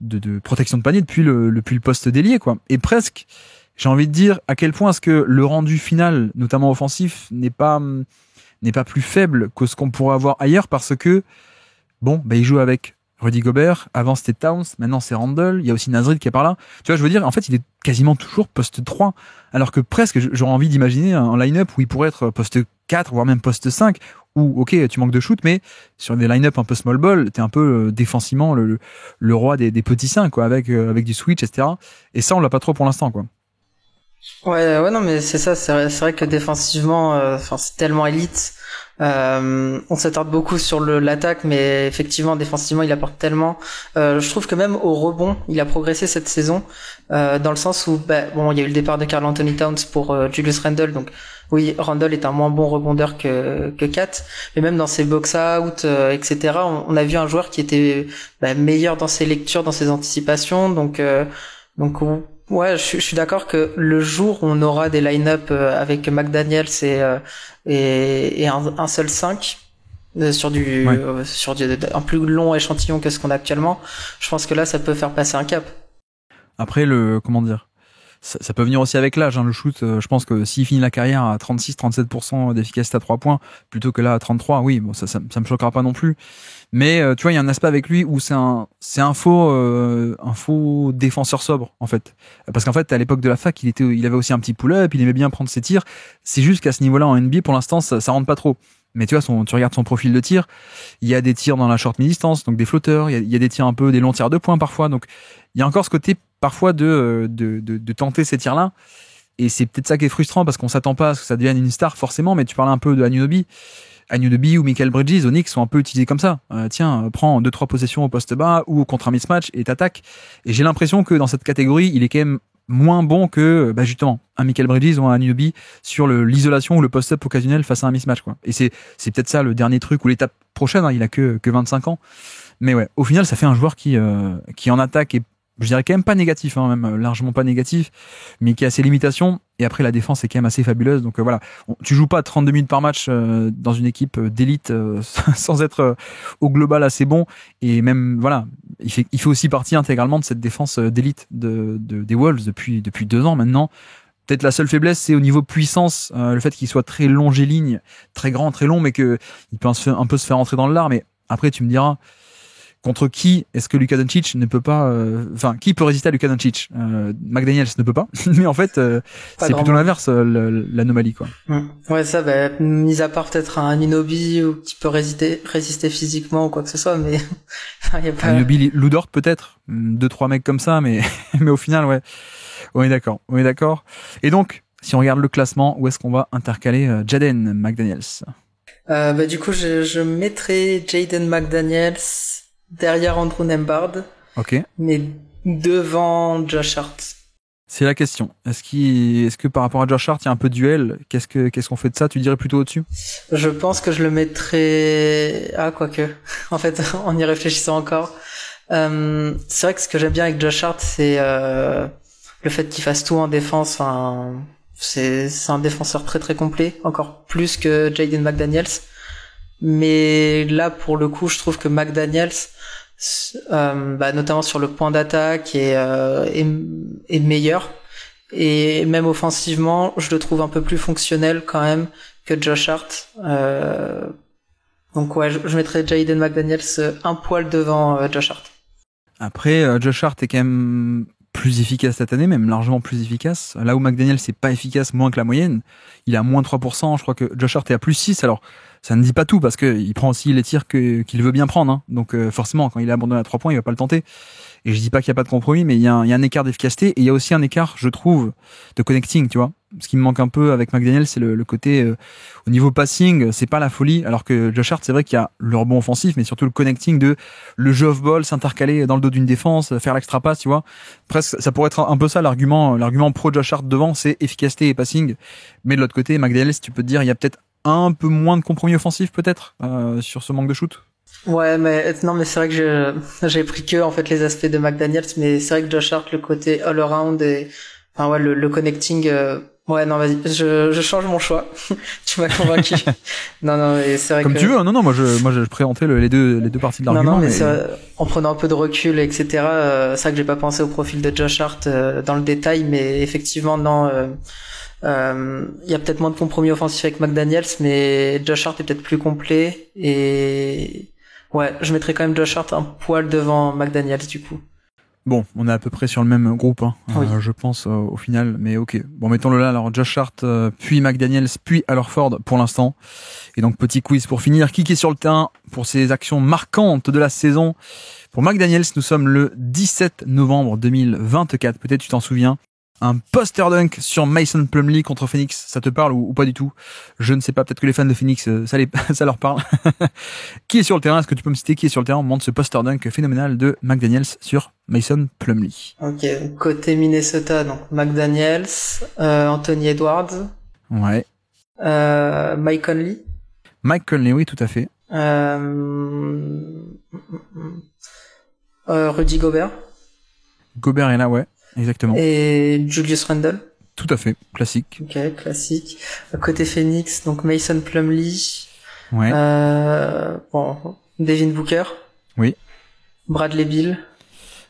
de protection de panier depuis le poste d'ailier, quoi. Et presque, j'ai envie de dire à quel point est-ce que le rendu final, notamment offensif, n'est pas plus faible que ce qu'on pourrait avoir ailleurs, parce que bon, il joue avec Rudy Gobert, avant c'était Towns, maintenant c'est Randle, il y a aussi Nasrid qui est par là. Tu vois, je veux dire, en fait, il est quasiment toujours poste 3, alors que presque, j'aurais envie d'imaginer un line-up où il pourrait être poste 4, voire même poste 5, où, ok, tu manques de shoot, mais sur des line-up un peu small ball, t'es un peu défensivement le roi des petits seins, quoi, avec du switch, etc. Et ça, on l'a pas trop pour l'instant, quoi.
Ouais, non, mais c'est ça, c'est vrai que défensivement, c'est tellement élite. On s'attarde beaucoup sur l'attaque, mais effectivement défensivement il apporte tellement. Je trouve que même au rebond il a progressé cette saison, dans le sens où il y a eu le départ de Karl Anthony Towns pour Julius Randle, donc oui, Randle est un moins bon rebondeur que Kat, mais même dans ses box-out, etc. On a vu un joueur qui était meilleur dans ses lectures, dans ses anticipations, donc ouais, je suis d'accord que le jour où on aura des line-up avec McDaniels et un seul 5 sur un plus long échantillon que ce qu'on a actuellement, je pense que là ça peut faire passer un cap.
Après comment dire, ça peut venir aussi avec l'âge, le shoot. Je pense que s'il finit la carrière à 36-37% d'efficacité à 3 points plutôt que là à 33, oui, bon ça me choquera pas non plus. Mais tu vois, il y a un aspect avec lui où c'est un faux défenseur sobre en fait. Parce qu'en fait, à l'époque de la fac, il avait aussi un petit pull-up, il aimait bien prendre ses tirs. C'est juste qu'à ce niveau-là en NBA, pour l'instant, ça rentre pas trop. Mais tu vois, tu regardes son profil de tir, il y a des tirs dans la short mi-distance, donc des flotteurs, il y a des tirs un peu, des longs tirs de points parfois. Donc il y a encore ce côté parfois de tenter ces tirs-là. Et c'est peut-être ça qui est frustrant parce qu'on s'attend pas à ce que ça devienne une star forcément. Mais tu parlais un peu de Anunoby ou Michael Bridges, Onyx sont un peu utilisés comme ça. Prends 2-3 possessions au poste bas ou contre un mismatch et t'attaques. Et j'ai l'impression que dans cette catégorie, il est quand même moins bon que justement un Michael Bridges ou un Anunoby sur l'isolation ou le post-up occasionnel face à un mismatch, quoi. Et c'est peut-être ça le dernier truc ou l'étape prochaine, il a que 25 ans. Mais ouais, au final, ça fait un joueur qui en attaque est, je dirais quand même pas négatif, hein, même largement pas négatif, mais qui a ses limitations. Et après, la défense est quand même assez fabuleuse. Donc voilà, tu joues pas 32 minutes par match dans une équipe d'élite sans être au global assez bon. Et même voilà, il fait aussi partie intégralement de cette défense d'élite des Wolves depuis 2 ans maintenant. Peut-être la seule faiblesse, c'est au niveau puissance, le fait qu'il soit très longiligne, très grand, très long, mais que il peut un peu se faire entrer dans le lard. Mais après, tu me diras, contre qui est-ce que Luka Doncic ne peut pas, qui peut résister à Luka Doncic? McDaniels ne peut pas, mais en fait, c'est plutôt l'inverse, l'anomalie, quoi.
Ouais, ça, mis à part peut-être un Anunoby ou qui peut résister physiquement ou quoi que ce soit, mais y a pas.
Anunoby, Lou Dort peut-être, 2-3 mecs comme ça, mais au final, ouais. On est d'accord. Et donc, si on regarde le classement, où est-ce qu'on va intercaler Jaden McDaniels?
Du coup, je mettrai Jaden McDaniels derrière Andrew Nembhard.
Ok.
Mais devant Josh Hart.
C'est la question. Est-ce que par rapport à Josh Hart, il y a un peu de duel? Qu'est-ce qu'on fait de ça? Tu dirais plutôt au-dessus?
Je pense que je le mettrais, quoique. En fait, en y réfléchissant encore. C'est vrai que ce que j'aime bien avec Josh Hart, c'est, le fait qu'il fasse tout en défense. Enfin, c'est un défenseur très très complet, encore plus que Jaden McDaniels. Mais là, pour le coup, je trouve que McDaniels, notamment sur le point d'attaque, est meilleur. Et même offensivement, je le trouve un peu plus fonctionnel quand même que Josh Hart. Donc ouais, je mettrais Jaden McDaniels un poil devant Josh Hart.
Après, Josh Hart est quand même plus efficace cette année, même largement plus efficace. Là où McDaniels c'est pas efficace, moins que la moyenne, il est à moins 3%, je crois que Josh Hart est à plus 6, alors ça ne dit pas tout, parce que il prend aussi les tirs qu'il veut bien prendre, hein. Donc forcément, quand il est abandonné à 3 points, il va pas le tenter. Et je dis pas qu'il y a pas de compromis, mais il y a un écart d'efficacité, et il y a aussi un écart, je trouve, de connecting, tu vois. Ce qui me manque un peu avec McDaniels, c'est le côté au niveau passing, c'est pas la folie, alors que Josh Hart, c'est vrai qu'il y a le rebond offensif, mais surtout le connecting de le jeu off-ball, s'intercaler dans le dos d'une défense, faire l'extra pass, tu vois. Presque, ça pourrait être un peu ça l'argument pro Josh Hart devant, c'est efficacité et passing. Mais de l'autre côté, McDaniels, tu peux te dire, il y a peut-être un peu moins de compromis offensif, peut-être, sur ce manque de shoot.
Ouais, mais c'est vrai que j'ai pris que en fait les aspects de McDaniels, mais c'est vrai que Josh Hart, le côté all around et le connecting, ouais, non, vas-y, je change mon choix. Tu m'as convaincu. Non, et c'est vrai
comme
que
tu veux. Non, moi je présentais les deux parties de l'argument.
Non, mais en prenant un peu de recul, etc. C'est vrai que j'ai pas pensé au profil de Josh Hart dans le détail, mais effectivement, non. Il y a peut-être moins de compromis offensifs avec McDaniels, mais Josh Hart est peut-être plus complet et ouais, je mettrais quand même Josh Hart un poil devant McDaniels du coup.
Bon, on est à peu près sur le même groupe, hein,
oui.
Je pense au final, mais ok. Bon, mettons-le là. Alors Josh Hart, puis McDaniels, puis Al Horford pour l'instant. Et donc petit quiz pour finir. Qui est sur le terrain pour ses actions marquantes de la saison? Pour McDaniels, nous sommes le 17 novembre 2024. Peut-être tu t'en souviens. Un poster dunk sur Mason Plumlee contre Phoenix, ça te parle ou pas du tout? Je ne sais pas, peut-être que les fans de Phoenix, ça leur parle. Qui est sur le terrain? Est-ce que tu peux me citer qui est sur le terrain? On montre ce poster dunk phénoménal de McDaniels sur Mason Plumlee.
Ok, côté Minnesota, donc McDaniels, Anthony Edwards.
Ouais.
Mike Conley.
Mike Conley, oui, tout à fait.
Rudy Gobert.
Gobert est là, ouais. Exactement.
Et Julius Randle.
Tout à fait, classique.
Ok, classique. Côté Phoenix, donc Mason Plumlee.
Ouais.
Devin Booker.
Oui.
Bradley Beal.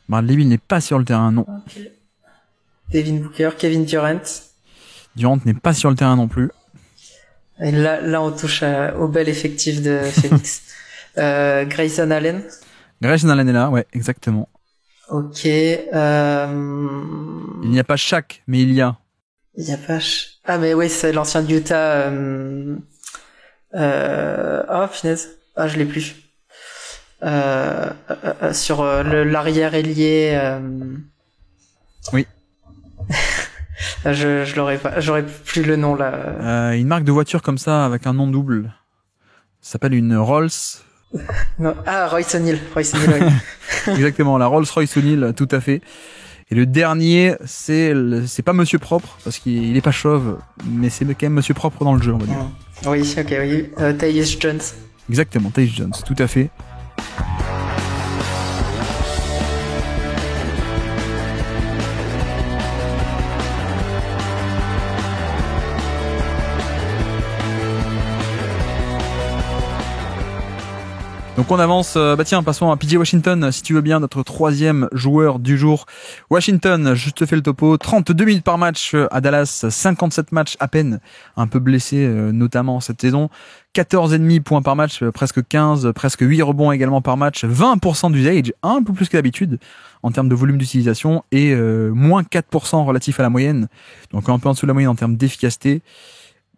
Bradley Beal n'est pas sur le terrain, non.
Okay. Devin Booker, Kevin Durant.
Durant n'est pas sur le terrain non plus.
Et là on touche au bel effectif de Phoenix. Grayson Allen.
Grayson Allen est là, ouais, exactement.
Ok.
Il n'y a pas Shaq, mais il y a.
Il n'y a pas. Ah mais oui, c'est l'ancien de Utah. Oh punaise. Ah je l'ai plus. Sur l'arrière ailier.
Oui.
je l'aurais pas. J'aurais plus le nom là.
Une marque de voiture comme ça avec un nom double. Ça s'appelle une Rolls.
Non. Ah, Royce O'Neal, oui.
Exactement, la Rolls-Royce O'Neal, tout à fait. Et le dernier, c'est pas Monsieur Propre, parce qu'il est pas chauve, mais c'est quand même Monsieur Propre dans le jeu, on va dire.
Oui, ok, oui. Tyus Jones.
Exactement, Tyus Jones, tout à fait. Donc on avance, tiens, passons à PJ Washington, si tu veux bien, notre troisième joueur du jour. Washington, je te fais le topo, 32 minutes par match à Dallas, 57 matchs à peine, un peu blessé notamment cette saison, 14,5 points par match, presque 15, presque 8 rebonds également par match, 20% d'usage, un peu plus que d'habitude en termes de volume d'utilisation et moins 4% relatif à la moyenne, donc un peu en dessous de la moyenne en termes d'efficacité.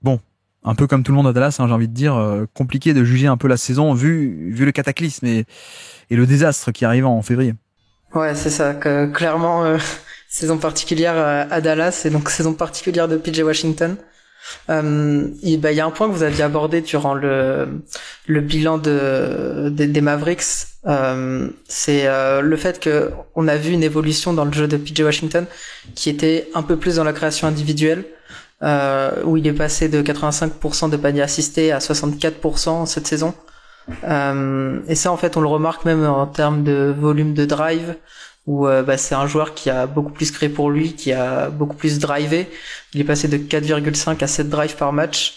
Bon, un peu comme tout le monde à Dallas, j'ai envie de dire, compliqué de juger un peu la saison vu le cataclysme et le désastre qui arrive en février.
Ouais, c'est ça, que, clairement, saison particulière à Dallas et donc saison particulière de PJ Washington. Il y a un point que vous aviez abordé durant le bilan des Mavericks, c'est le fait que on a vu une évolution dans le jeu de PJ Washington qui était un peu plus dans la création individuelle. Où il est passé de 85% de paniers assistés à 64% cette saison. Et ça, en fait, on le remarque même en termes de volume de drive, où c'est un joueur qui a beaucoup plus créé pour lui, qui a beaucoup plus drivé. Il est passé de 4,5 à 7 drives par match,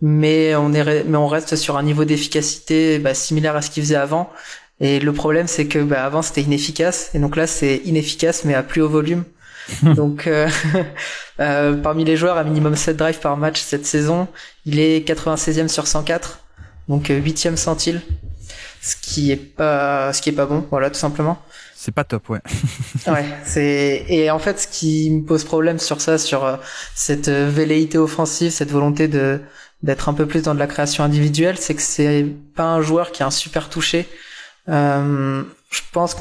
mais on reste sur un niveau d'efficacité similaire à ce qu'il faisait avant. Et le problème, c'est que avant c'était inefficace, et donc là c'est inefficace mais à plus haut volume. Donc parmi les joueurs à minimum 7 drives par match cette saison, il est 96e sur 104, donc 8e centile, ce qui est pas bon, voilà, tout simplement.
C'est pas top, ouais.
Ouais, et en fait ce qui me pose problème sur cette velléité offensive, cette volonté d'être un peu plus dans de la création individuelle, c'est que c'est pas un joueur qui a un super toucher. Je pense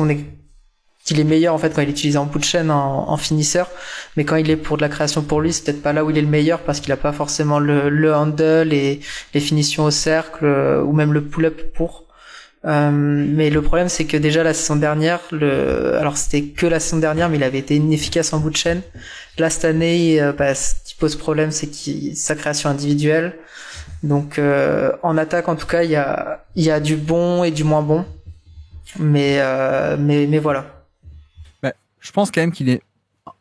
qu'il est meilleur en fait quand il est utilisé en bout de chaîne en finisseur, mais quand il est pour de la création pour lui, c'est peut-être pas là où il est le meilleur parce qu'il a pas forcément le handle et les finitions au cercle ou même le pull-up pour. Mais le problème c'est que déjà la saison dernière, alors c'était que la saison dernière, mais il avait été inefficace en bout de chaîne. Là cette année, ce qui pose problème c'est sa création individuelle. Donc en attaque en tout cas, il y a du bon et du moins bon. Mais voilà.
Je pense quand même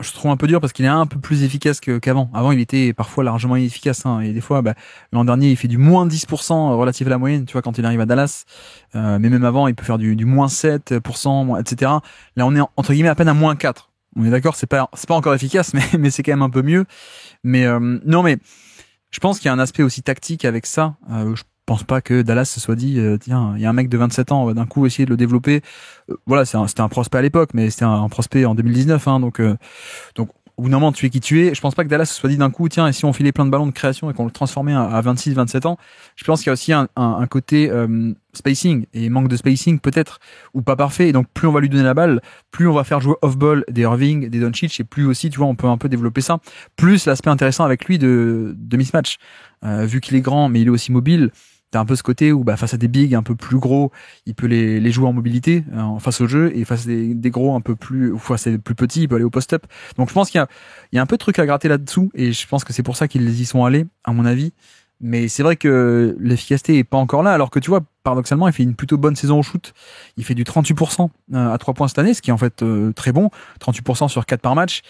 je trouve un peu dur parce qu'il est un peu plus efficace qu'avant. Avant, il était parfois largement inefficace, hein. Et des fois, l'an dernier, il fait du moins 10% relatif à la moyenne, tu vois, quand il arrive à Dallas. Mais même avant, il peut faire du moins 7%, etc. Là, on est entre guillemets à peine à moins 4. On est d'accord, c'est pas encore efficace, mais c'est quand même un peu mieux. Mais, non, mais je pense qu'il y a un aspect aussi tactique avec ça. Je pense pas que Dallas se soit dit tiens, il y a un mec de 27 ans, on va d'un coup essayer de le développer. Voilà, c'était un prospect à l'époque, mais c'était un prospect en 2019, hein, donc au bout d'un moment tu es qui tu es. Je pense pas que Dallas se soit dit d'un coup tiens, et si on filait plein de ballons de création et qu'on le transformait à 26 27 ans. Je pense qu'il y a aussi un côté spacing et manque de spacing peut-être ou pas parfait, et donc plus on va lui donner la balle, plus on va faire jouer off-ball des Irving, des Doncic, et plus aussi tu vois on peut un peu développer ça, plus l'aspect intéressant avec lui de mismatch, vu qu'il est grand mais il est aussi mobile. T'as un peu ce côté où face à des bigs un peu plus gros, il peut les jouer en mobilité en face au jeu, et face à des gros un peu plus, ou face à des plus petits, il peut aller au post-up. Donc je pense qu'il y a un peu de trucs à gratter là-dessous, et je pense que c'est pour ça qu'ils y sont allés, à mon avis. Mais c'est vrai que l'efficacité est pas encore là, alors que tu vois, paradoxalement, il fait une plutôt bonne saison au shoot. Il fait du 38% à 3 points cette année, ce qui est en fait très bon. 38% sur 4 par match.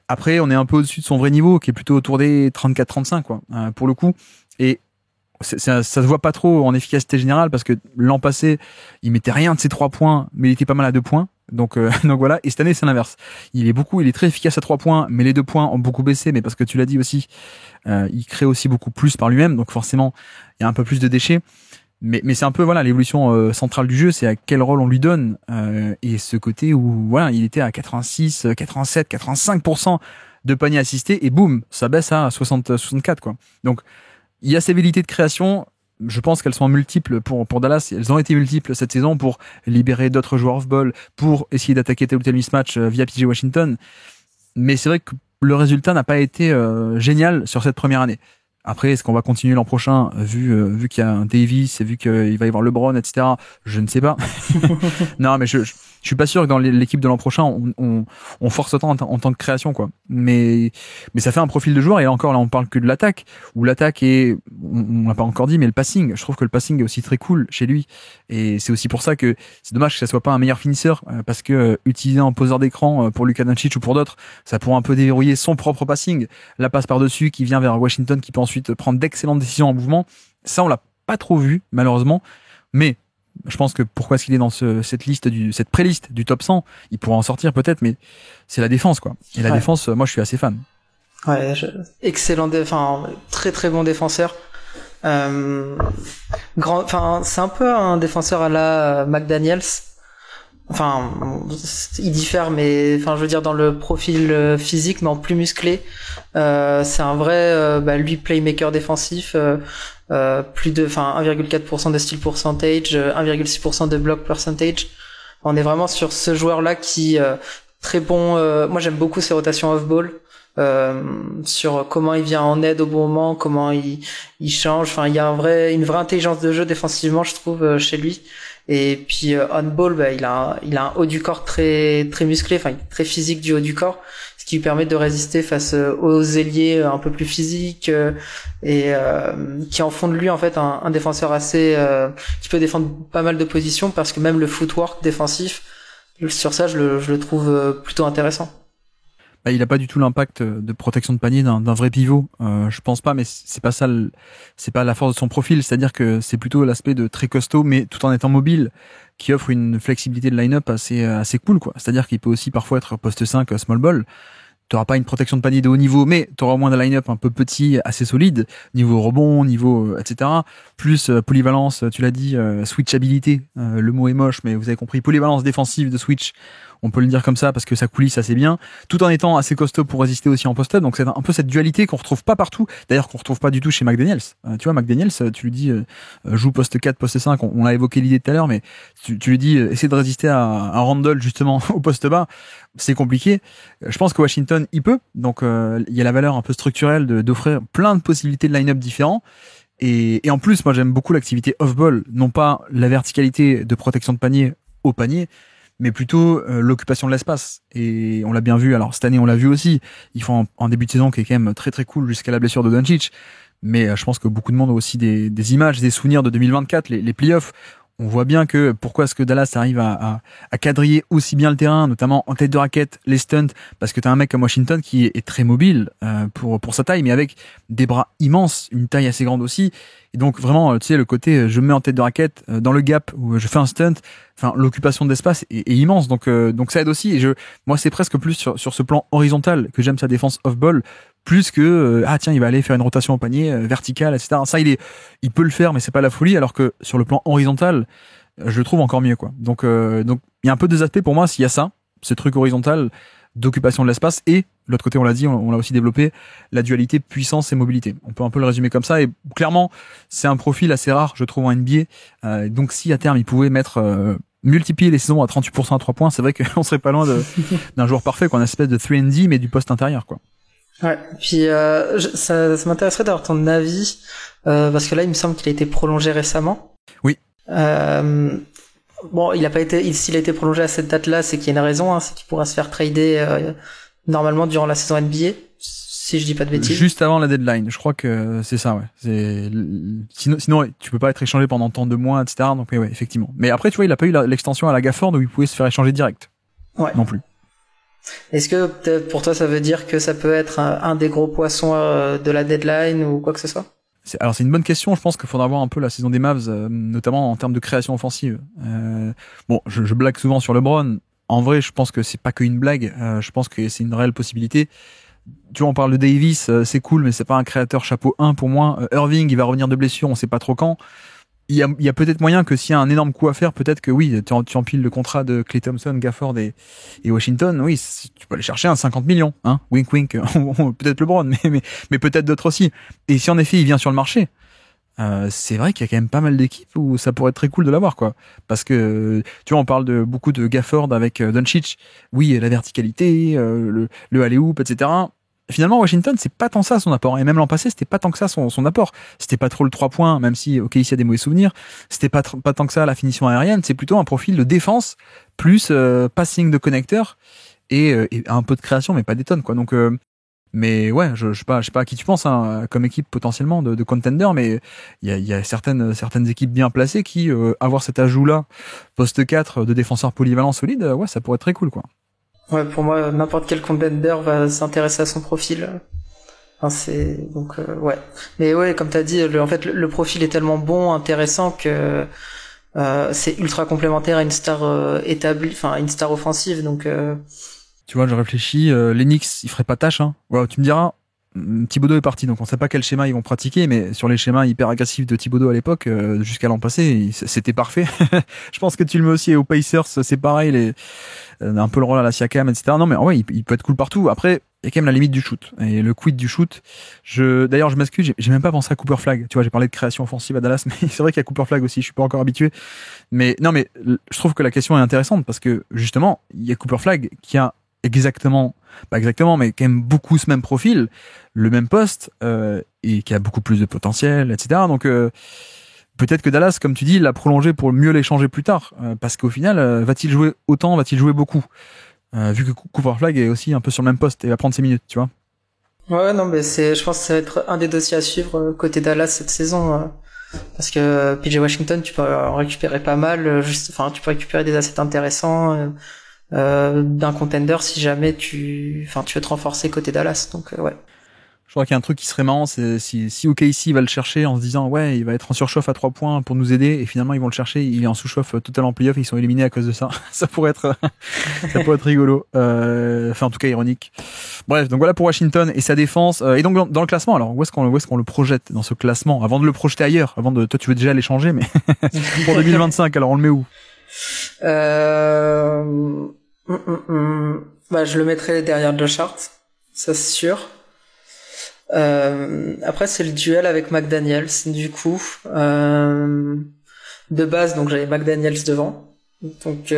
Après, on est un peu au-dessus de son vrai niveau, qui est plutôt autour des 34-35, quoi, pour le coup. Et ça se voit pas trop en efficacité générale parce que l'an passé, il mettait rien de ses 3 points, mais il était pas mal à 2 points. Donc voilà. Et cette année, c'est l'inverse. Il est très efficace à 3 points, mais les 2 points ont beaucoup baissé. Mais parce que tu l'as dit aussi, il crée aussi beaucoup plus par lui-même. Donc forcément, il y a un peu plus de déchets. Mais c'est un peu voilà l'évolution centrale du jeu, c'est à quel rôle on lui donne. Et ce côté où voilà, il était à 86, 87, 85% de paniers assistés et boum, ça baisse à 60, 64 quoi. Donc il y a ces velléités de création, je pense qu'elles sont multiples pour Dallas, elles ont été multiples cette saison pour libérer d'autres joueurs off-ball, pour essayer d'attaquer tel ou tel mismatch via PJ Washington. Mais c'est vrai que le résultat n'a pas été génial sur cette première année. Après, est-ce qu'on va continuer l'an prochain, vu qu'il y a un Davis et vu qu'il va y avoir LeBron, etc. Je ne sais pas. Non, mais je suis pas sûr que dans l'équipe de l'an prochain, on force autant en tant que création, quoi. Mais ça fait un profil de joueur, et encore là, on parle que de l'attaque, où l'attaque est, on l'a pas encore dit, mais le passing. Je trouve que le passing est aussi très cool chez lui. Et c'est aussi pour ça que c'est dommage que ça soit pas un meilleur finisseur, parce que utiliser un poseur d'écran pour Luka Doncic ou pour d'autres, ça pourrait un peu déverrouiller son propre passing. La passe par-dessus qui vient vers Washington, qui peut ensuite prendre d'excellentes décisions en mouvement. Ça, on l'a pas trop vu, malheureusement. Mais Je pense que pourquoi est-ce qu'il est dans cette pré-liste du top 100, il pourra en sortir peut-être, mais c'est la défense, quoi. Et la défense, moi, je suis assez fan.
Ouais, excellent, enfin, très très bon défenseur. Enfin, c'est un peu un défenseur à la McDaniels. Enfin, il diffère, mais enfin, je veux dire dans le profil physique, mais en plus musclé. C'est un vrai, lui playmaker défensif. Plus de, enfin, 1,4% de steal percentage, 1,6% de block percentage. On est vraiment sur ce joueur-là qui très bon. Moi, j'aime beaucoup ses rotations off-ball. Sur comment il vient en aide au bon moment, comment il change. Enfin, il y a une vraie intelligence de jeu défensivement, je trouve, chez lui. Et puis on ball, il a un haut du corps très très musclé, enfin très physique du haut du corps, ce qui lui permet de résister face aux ailiers un peu plus physiques et qui en font de lui en fait un défenseur assez qui peut défendre pas mal de positions, parce que même le footwork défensif sur ça, je le trouve plutôt intéressant.
Bah, il a pas du tout l'impact de protection de panier d'un vrai pivot, je pense pas, mais c'est pas ça, c'est pas la force de son profil, c'est-à-dire que c'est plutôt l'aspect de très costaud, mais tout en étant mobile, qui offre une flexibilité de line-up assez cool, quoi. C'est-à-dire qu'il peut aussi parfois être poste 5, small ball. T'auras pas une protection de panier de haut niveau, mais t'auras au moins un line-up un peu petit, assez solide, niveau rebond, niveau etc. Plus polyvalence, tu l'as dit, switchabilité, le mot est moche, mais vous avez compris, polyvalence défensive de switch. On peut le dire comme ça parce que ça coulisse assez bien, tout en étant assez costaud pour résister aussi en post-up. Donc c'est un peu cette dualité qu'on retrouve pas partout. D'ailleurs, qu'on retrouve pas du tout chez McDaniels. Tu vois, McDaniels, tu lui dis joue poste 4, poste 5. On a évoqué l'idée tout à l'heure, mais tu lui dis essaie de résister à Randall justement au poste bas. C'est compliqué. Je pense que Washington, il peut. Donc il y a la valeur un peu structurelle d'offrir plein de possibilités de line-up différents. Et en plus, moi j'aime beaucoup l'activité off-ball, non pas la verticalité de protection de panier au panier, mais plutôt l'occupation de l'espace. Et on l'a bien vu, alors cette année on l'a vu aussi, ils font en début de saison qui est quand même très très cool jusqu'à la blessure de Doncic, mais je pense que beaucoup de monde a aussi des images, des souvenirs de 2024, les playoffs. On voit bien que pourquoi est-ce que Dallas arrive à quadriller aussi bien le terrain, notamment en tête de raquette, les stunts, parce que t'as un mec comme Washington qui est très mobile pour sa taille, mais avec des bras immenses, une taille assez grande aussi. Et donc vraiment, tu sais, le côté je me mets en tête de raquette dans le gap où je fais un stunt, enfin l'occupation d'espace est immense, donc ça aide aussi. Et moi c'est presque plus sur ce plan horizontal que j'aime sa défense off ball, plus que tiens il va aller faire une rotation au panier verticale, etc. Ça il peut le faire, mais c'est pas la folie. Alors que sur le plan horizontal, je le trouve encore mieux, quoi. Donc il y a un peu deux aspects pour moi. S'il y a ça, ce truc horizontal d'occupation de l'espace, et l'autre côté, on l'a dit, on l'a aussi développé, la dualité puissance et mobilité. On peut un peu le résumer comme ça, et clairement c'est un profil assez rare, je trouve, en NBA. Donc si à terme il pouvait mettre multiplier les saisons à 38% à 3 points, c'est vrai qu'on serait pas loin d'un joueur parfait, quoi, une espèce de 3&D mais du poste intérieur, quoi.
Ouais, puis ça m'intéresserait d'avoir ton avis, parce que là il me semble qu'il a été prolongé récemment.
Oui.
Bon, s'il a été prolongé à cette date-là, c'est qu'il y a une raison, c'est qu'il pourra se faire trader normalement durant la saison NBA, si je dis pas de bêtises.
Juste avant la deadline, je crois que c'est ça, ouais. Sinon tu peux pas être échangé pendant tant de mois, etc. Donc ouais, effectivement. Mais après, tu vois, il a pas eu l'extension à la Gafford où il pouvait se faire échanger direct.
Ouais.
Non plus.
Est-ce que pour toi ça veut dire que ça peut être un des gros poissons de la deadline ou quoi que ce soit?
Alors c'est une bonne question. Je pense qu'il faudra voir un peu la saison des Mavs, notamment en termes de création offensive. Bon, je blague souvent sur LeBron. En vrai, je pense que c'est pas qu'une blague. Je pense que c'est une réelle possibilité. Tu vois, on parle de Davis, c'est cool, mais c'est pas un créateur chapeau 1 pour moi. Irving, il va revenir de blessure, on sait pas trop quand. Il y a peut-être moyen que s'il y a un énorme coup à faire, peut-être que oui, tu empiles le contrat de Klay Thompson, Gafford et Washington. Oui, tu peux aller chercher un 50 millions, hein. Wink wink. Peut-être LeBron, mais peut-être d'autres aussi. Et si en effet il vient sur le marché, c'est vrai qu'il y a quand même pas mal d'équipes où ça pourrait être très cool de l'avoir, quoi. Parce que tu vois, on parle de beaucoup de Gafford avec Doncic. Oui, la verticalité, le alley-oop, etc. Finalement, Washington, c'est pas tant ça son apport. Et même l'an passé, c'était pas tant que ça son apport. C'était pas trop le 3 points, même si, ok, ici il y a des mauvais souvenirs. C'était pas tant que ça la finition aérienne. C'est plutôt un profil de défense, plus passing de connecteur et un peu de création, mais pas des tonnes, quoi. Donc, mais ouais, je sais pas à qui tu penses, hein, comme équipe potentiellement de contender, mais il y a certaines équipes bien placées qui avoir cet ajout-là, poste 4 de défenseur polyvalent solide, ouais, ça pourrait être très cool, quoi.
Ouais, pour moi, n'importe quel contender va s'intéresser à son profil. Enfin, ouais. Mais ouais, comme t'as dit, en fait, le profil est tellement bon, intéressant que c'est ultra complémentaire à une star établie, enfin une star offensive. Donc
tu vois, je réfléchis, les Knicks, ils feraient pas tâche. Hein. Ouais, tu me diras, Thibodeau est parti, donc on sait pas quel schéma ils vont pratiquer, mais sur les schémas hyper agressifs de Thibodeau à l'époque, jusqu'à l'an passé, c'était parfait. Je pense que tu le mets aussi aux Pacers, c'est pareil, un peu le rôle à la Siakam, etc. Non, mais ouais, il peut être cool partout. Après, il y a quand même la limite du shoot. Et le quid du shoot, d'ailleurs, je m'excuse, j'ai même pas pensé à Cooper Flag. Tu vois, j'ai parlé de création offensive à Dallas, mais c'est vrai qu'il y a Cooper Flag aussi, je suis pas encore habitué. Mais non, mais je trouve que la question est intéressante parce que, justement, il y a Cooper Flag qui a pas exactement, mais quand même beaucoup ce même profil, le même poste, et qui a beaucoup plus de potentiel, etc. Donc, peut-être que Dallas, comme tu dis, l'a prolongé pour mieux l'échanger plus tard, parce qu'au final, va-t-il jouer autant, va-t-il jouer beaucoup, vu que Cooper Flag est aussi un peu sur le même poste et va prendre ses minutes, tu vois.
Ouais, non, mais je pense que ça va être un des dossiers à suivre côté Dallas cette saison, parce que PJ Washington, tu peux en récupérer pas mal, tu peux récupérer des assets intéressants d'un contender si jamais tu veux te renforcer côté Dallas. Donc ouais.
Je crois qu'il y a un truc qui serait marrant, c'est si OKC va le chercher en se disant ouais, il va être en surchauffe à 3 points pour nous aider, et finalement ils vont le chercher, il est en sous-chauffe total en playoff, ils sont éliminés à cause de ça. Ça pourrait être rigolo. Enfin en tout cas ironique. Bref, donc voilà pour Washington et sa défense. Et donc dans le classement, alors où est-ce qu'on le projette dans ce classement avant de le projeter ailleurs, toi tu veux déjà l'échanger, mais pour 2025, alors on le met où?
Bah je le mettrai derrière Josh Hart, ça c'est sûr. Après c'est le duel avec McDaniels du coup, de base, donc j'avais McDaniels devant, donc
tu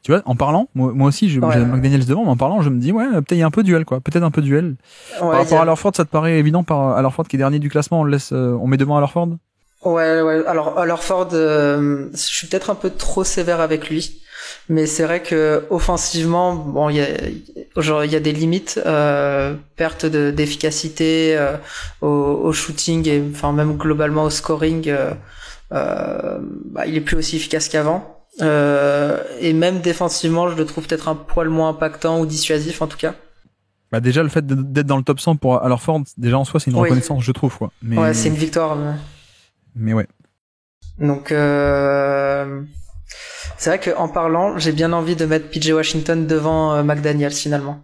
vois, en parlant, moi aussi j'avais McDaniels devant, mais en parlant je me dis ouais, peut-être il y a un peu duel quoi, peut-être un peu duel. Par rapport à Allerford, ça te paraît évident? Par Allerford qui est dernier du classement, on met devant Allerford?
Ouais, alors Allerford, je suis peut-être un peu trop sévère avec lui. Mais c'est vrai que offensivement, bon, il y a des limites, perte d'efficacité au shooting et enfin même globalement au scoring. Il est plus aussi efficace qu'avant. Et même défensivement, je le trouve peut-être un poil moins impactant ou dissuasif en tout cas.
Bah déjà le fait d'être dans le top 100 pour Allerford, déjà en soi c'est une reconnaissance, je trouve quoi. Mais...
Ouais, c'est une victoire.
Mais ouais.
Donc c'est vrai qu'en parlant, j'ai bien envie de mettre PJ Washington devant McDaniels finalement.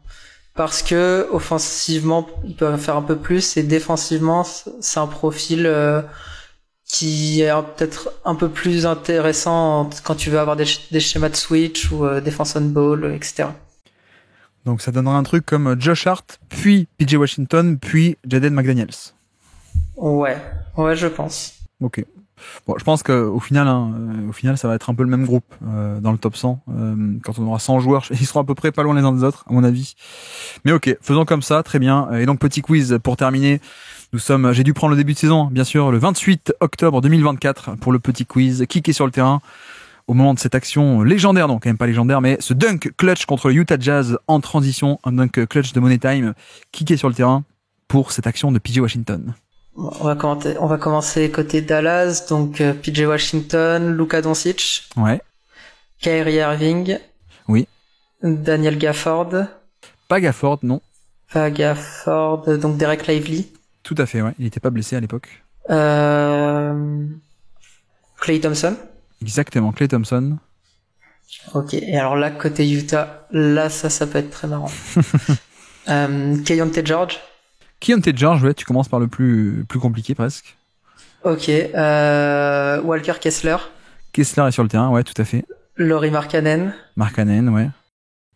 Parce que offensivement, il peut faire un peu plus et défensivement, c'est un profil qui est peut-être un peu plus intéressant quand tu veux avoir des schémas de switch ou défense on ball, etc.
Donc ça donnera un truc comme Josh Hart, puis PJ Washington, puis Jaden McDaniels.
Ouais, je pense.
Ok. Bon, je pense qu'au final, ça va être un peu le même groupe dans le top 100. Quand on aura 100 joueurs, ils seront à peu près pas loin les uns des autres, à mon avis. Mais ok, faisons comme ça, très bien. Et donc petit quiz pour terminer. J'ai dû prendre le début de saison, bien sûr, le 28 octobre 2024 pour le petit quiz. Qui est sur le terrain au moment de cette action légendaire, non, quand même pas légendaire, mais ce dunk clutch contre le Utah Jazz en transition, un dunk clutch de Money Time. Qui est sur le terrain pour cette action de PJ Washington?
On va commencer côté Dallas, donc PJ Washington, Luka Doncic.
Ouais.
Kyrie Irving.
Oui.
Daniel Gafford.
Pas Gafford, non.
Pas Gafford, donc Derek Lively.
Tout à fait, ouais. Il était pas blessé à l'époque.
Klay Thompson.
Exactement, Klay Thompson.
Ok, et alors là, côté Utah, là, ça peut être très marrant. Keyonte George.
Keyonte George, ouais, tu commences par le plus compliqué presque.
Ok, Walker Kessler.
Kessler est sur le terrain, ouais, tout à fait.
Lauri Markkanen.
Markkanen, ouais.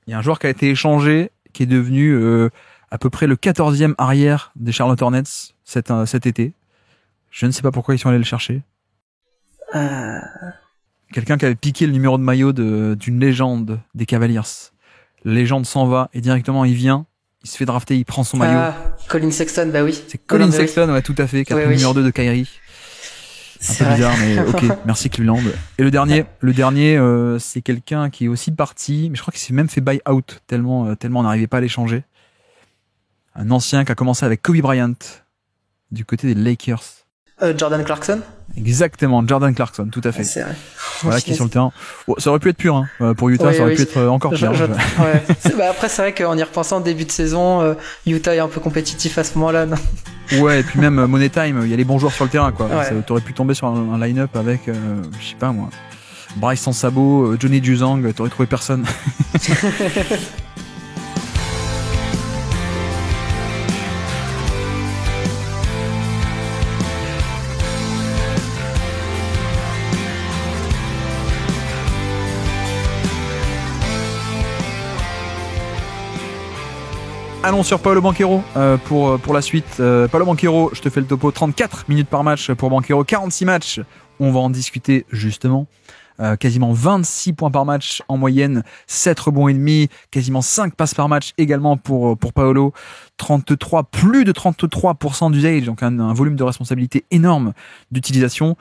Il y a un joueur qui a été échangé, qui est devenu à peu près le 14e arrière des Charlotte Hornets cet été. Je ne sais pas pourquoi ils sont allés le chercher. Quelqu'un qui avait piqué le numéro de maillot d'une légende des Cavaliers. La légende s'en va et directement il vient. Il se fait drafter, il prend son maillot.
Colin Sexton, bah oui.
C'est Colin Sexton, ouais, tout à fait, qui a pris le numéro 2 de Kyrie. Un peu bizarre, mais ok, merci Cleveland. Et le dernier, c'est quelqu'un qui est aussi parti, mais je crois qu'il s'est même fait buy out, tellement on n'arrivait pas à l'échanger. Un ancien qui a commencé avec Kobe Bryant, du côté des Lakers.
Jordan Clarkson.
Exactement, Jordan Clarkson, tout à fait.
C'est vrai.
Voilà, qui est sur le terrain. Bon, ça aurait pu être pur, hein. Pour Utah, ça aurait pu être encore pire.
Ouais. Après, c'est vrai qu'en y repensant, début de saison, Utah est un peu compétitif à ce moment-là, non?
Ouais, et puis même Money Time, il y a les bons joueurs sur le terrain, quoi.
Ouais.
T'aurais pu tomber sur un line-up avec, je sais pas moi, Bryce sans sabot, Johnny Juzang, t'aurais trouvé personne. Allons sur Paolo Banchero pour la suite. Paolo Banchero, je te fais le topo, 34 minutes par match pour Banchero, 46 matchs. On va en discuter justement. Quasiment 26 points par match en moyenne, 7 rebonds et demi, quasiment 5 passes par match également pour Paolo, plus de 33% d'usage, donc un volume de responsabilité énorme d'utilisation.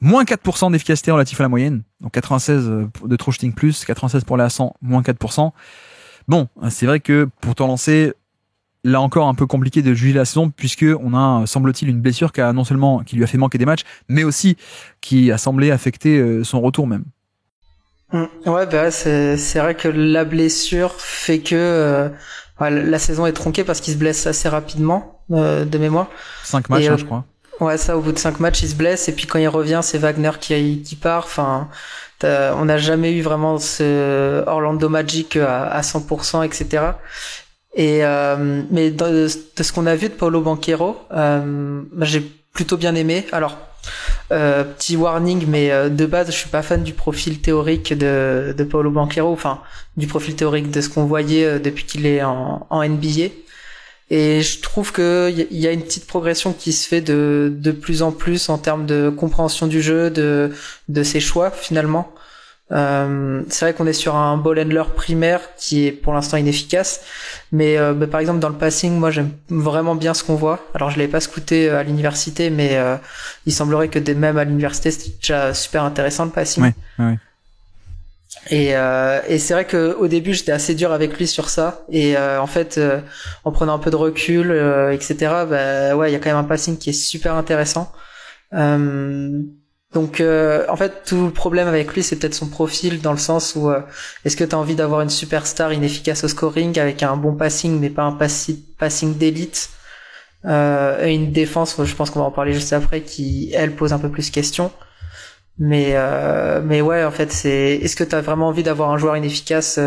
Moins 4% d'efficacité relatif à la moyenne, donc 96 de true shooting plus, 96 pour les A100, moins 4%. Bon, c'est vrai que pour t'en lancer, là encore un peu compliqué de juger la saison puisque on a, semble-t-il, une blessure qui lui a fait manquer des matchs, mais aussi qui a semblé affecter son retour même.
Ouais, bah c'est vrai que la blessure fait que la saison est tronquée parce qu'il se blesse assez rapidement de mémoire.
5 matchs, je crois.
Ouais, ça, au bout de 5 matchs, il se blesse et puis quand il revient, c'est Wagner qui part. Enfin, on n'a jamais eu vraiment ce Orlando Magic à 100%, etc. Et mais de ce qu'on a vu de Paolo Banchero, j'ai plutôt bien aimé. Alors petit warning, mais de base je suis pas fan du profil théorique de Paolo Banchero, enfin du profil théorique de ce qu'on voyait depuis qu'il est en NBA. Et je trouve que il y a une petite progression qui se fait de plus en plus en termes de compréhension du jeu, de ses choix finalement. C'est vrai qu'on est sur un ball handler primaire qui est pour l'instant inefficace, mais par exemple dans le passing, moi j'aime vraiment bien ce qu'on voit. Alors je l'avais pas scouté à l'université, mais il semblerait que même à l'université c'était déjà super intéressant le passing.
Ouais.
Et c'est vrai que au début j'étais assez dur avec lui sur ça, et en fait en prenant un peu de recul, etc. Ouais, il y a quand même un passing qui est super intéressant. Donc en fait tout le problème avec lui c'est peut-être son profil, dans le sens où est-ce que tu as envie d'avoir une superstar inefficace au scoring avec un bon passing mais pas un passing d'élite, et une défense, je pense qu'on va en parler juste après, qui elle pose un peu plus question. Mais ouais, en fait est-ce que tu as vraiment envie d'avoir un joueur inefficace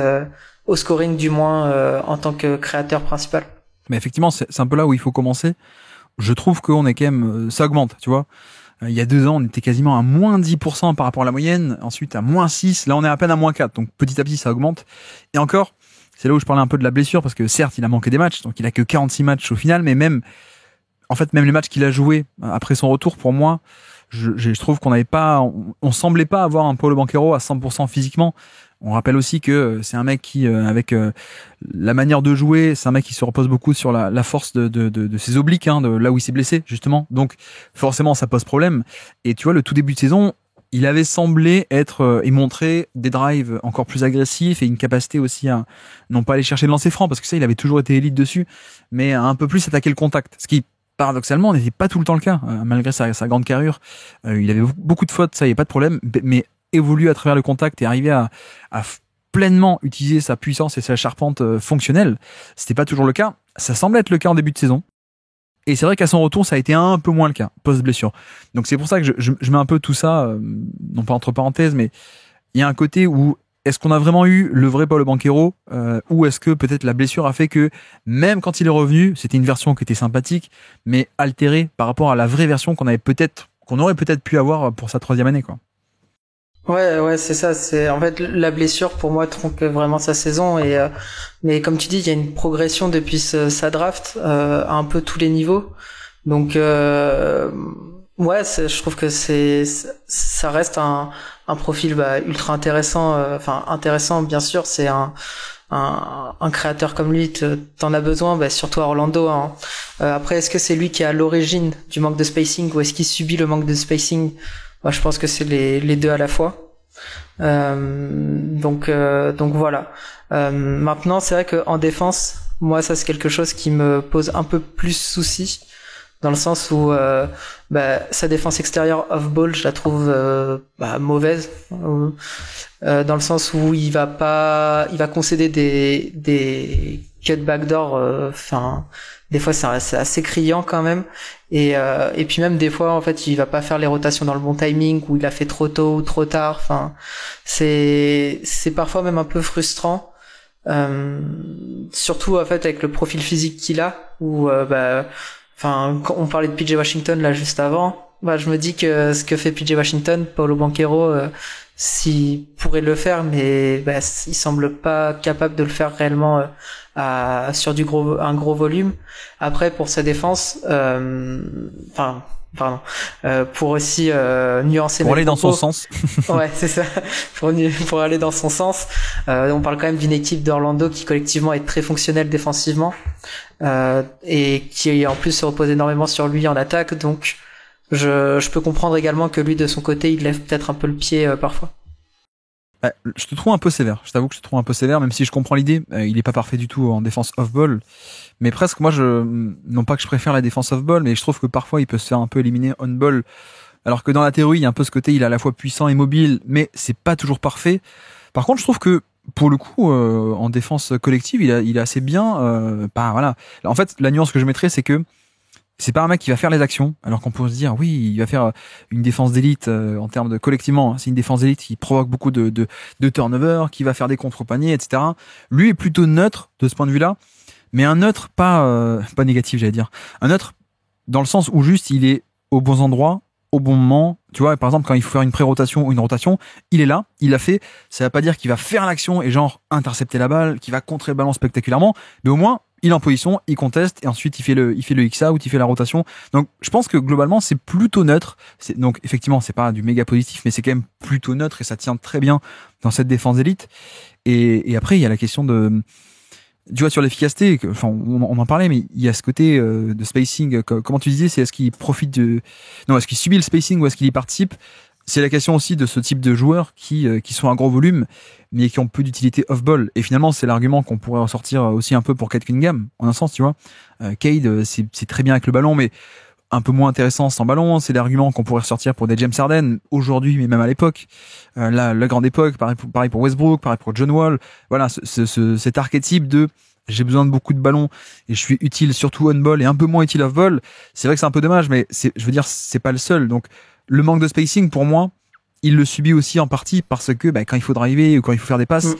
au scoring, du moins en tant que créateur principal?
Mais effectivement c'est un peu là où il faut commencer. Je trouve qu'on est quand même, ça augmente, tu vois. Il y a 2 ans, on était quasiment à moins 10% par rapport à la moyenne. Ensuite, à moins 6. Là, on est à peine à moins 4. Donc, petit à petit, ça augmente. Et encore, c'est là où je parlais un peu de la blessure, parce que certes, il a manqué des matchs. Donc, il a que 46 matchs au final. Mais même les matchs qu'il a joués après son retour, pour moi, je trouve qu'on on semblait pas avoir un Paolo Banchero à 100% physiquement. On rappelle aussi que c'est un mec qui, avec la manière de jouer, c'est un mec qui se repose beaucoup sur la force de ses obliques, de là où il s'est blessé, justement. Donc, forcément, ça pose problème. Et tu vois, le tout début de saison, il avait semblé être et montrer des drives encore plus agressifs et une capacité aussi à non pas aller chercher de lancer franc, parce que ça, il avait toujours été élite dessus, mais à un peu plus attaquer le contact. Ce qui, paradoxalement, n'était pas tout le temps le cas, malgré sa grande carrure. Il avait beaucoup de fautes, ça, il n'y a pas de problème, mais évoluer à travers le contact et arriver à pleinement utiliser sa puissance et sa charpente fonctionnelle, c'était pas toujours le cas. Ça semblait être le cas en début de saison. Et c'est vrai qu'à son retour, ça a été un peu moins le cas, post-blessure. Donc c'est pour ça que je mets un peu tout ça, non pas entre parenthèses, mais il y a un côté où est-ce qu'on a vraiment eu le vrai Paolo Banchero, ou est-ce que peut-être la blessure a fait que même quand il est revenu, c'était une version qui était sympathique, mais altérée par rapport à la vraie version qu'on aurait peut-être pu avoir pour sa 3e année, quoi.
Ouais, c'est ça. C'est en fait la blessure pour moi tronque vraiment sa saison, et mais comme tu dis, il y a une progression depuis sa draft à un peu tous les niveaux. Donc ouais, je trouve que ça reste un profil ultra intéressant. Enfin intéressant, bien sûr. C'est un créateur comme lui, t'en as besoin, surtout à Orlando. Hein. Après, est-ce que c'est lui qui est à l'origine du manque de spacing, ou est-ce qu'il subit le manque de spacing? Moi, je pense que c'est les deux à la fois. Donc voilà. Maintenant, c'est vrai que en défense, moi, ça c'est quelque chose qui me pose un peu plus souci, dans le sens où sa défense extérieure off-ball, je la trouve mauvaise, dans le sens où il va concéder des cut backdoor, Des fois, c'est assez criant quand même. Et puis même des fois, en fait, il va pas faire les rotations dans le bon timing, ou il a fait trop tôt ou trop tard. Enfin, c'est parfois même un peu frustrant. Surtout en fait avec le profil physique qu'il a, où enfin, quand on parlait de PJ Washington là juste avant, je me dis que ce que fait PJ Washington, Paolo Banchero, s'il pourrait le faire, mais il semble pas capable de le faire réellement sur un gros volume. Après, pour sa défense, pardon, pour aussi nuancer
pour
mes
aller dans
propos.
son sens.
Ouais, c'est ça. Pour aller dans son sens, on parle quand même d'une équipe d'Orlando qui collectivement est très fonctionnelle défensivement, et qui en plus se repose énormément sur lui en attaque. Donc je peux comprendre également que lui de son côté il lève peut-être un peu le pied parfois.
Je te trouve un peu sévère. Je t'avoue que je te trouve un peu sévère, même si je comprends l'idée. Il est pas parfait du tout en défense off-ball. Mais presque, moi, non pas que je préfère la défense off-ball, mais je trouve que parfois il peut se faire un peu éliminer on-ball. Alors que dans la théorie, il y a un peu ce côté, il est à la fois puissant et mobile, mais c'est pas toujours parfait. Par contre, je trouve que, pour le coup, en défense collective, il est assez bien. Voilà. En fait, la nuance que je mettrais, c'est que c'est pas un mec qui va faire les actions, alors qu'on peut se dire oui, il va faire une défense d'élite en termes de collectivement. Hein, c'est une défense d'élite qui provoque beaucoup de turnover, qui va faire des contre-paniers, etc. Lui est plutôt neutre de ce point de vue-là, mais un neutre pas négatif, j'allais dire. Un neutre dans le sens où juste il est aux bons endroits, au bon moment. Tu vois, par exemple, quand il faut faire une pré-rotation ou une rotation, il est là, il l'a fait. Ça va pas dire qu'il va faire l'action et genre intercepter la balle, qu'il va contrer le ballon spectaculairement, mais au moins il est en position, il conteste et ensuite il fait le X-out, il fait la rotation. Donc je pense que globalement c'est plutôt neutre. Donc effectivement c'est pas du méga positif, mais c'est quand même plutôt neutre et ça tient très bien dans cette défense élite. Et après il y a la question de, tu vois, sur l'efficacité, enfin on en parlait, mais il y a ce côté de spacing. Comment tu disais, c'est est-ce qu'il profite est-ce qu'il subit le spacing ou est-ce qu'il y participe? C'est la question aussi de ce type de joueurs qui sont à gros volume, mais qui ont peu d'utilité off-ball. Et finalement, c'est l'argument qu'on pourrait ressortir aussi un peu pour Cade Cunningham, en un sens, tu vois. Cade, c'est très bien avec le ballon, mais un peu moins intéressant sans ballon. C'est l'argument qu'on pourrait ressortir pour des James Harden, aujourd'hui, mais même à l'époque. La grande époque, pareil pour Westbrook, pareil pour John Wall. Voilà, cet archétype de j'ai besoin de beaucoup de ballons et je suis utile surtout on-ball et un peu moins utile off-ball. C'est vrai que c'est un peu dommage, mais je veux dire, c'est pas le seul. Donc, le manque de spacing, pour moi, il le subit aussi en partie parce que quand il faut driver ou quand il faut faire des passes,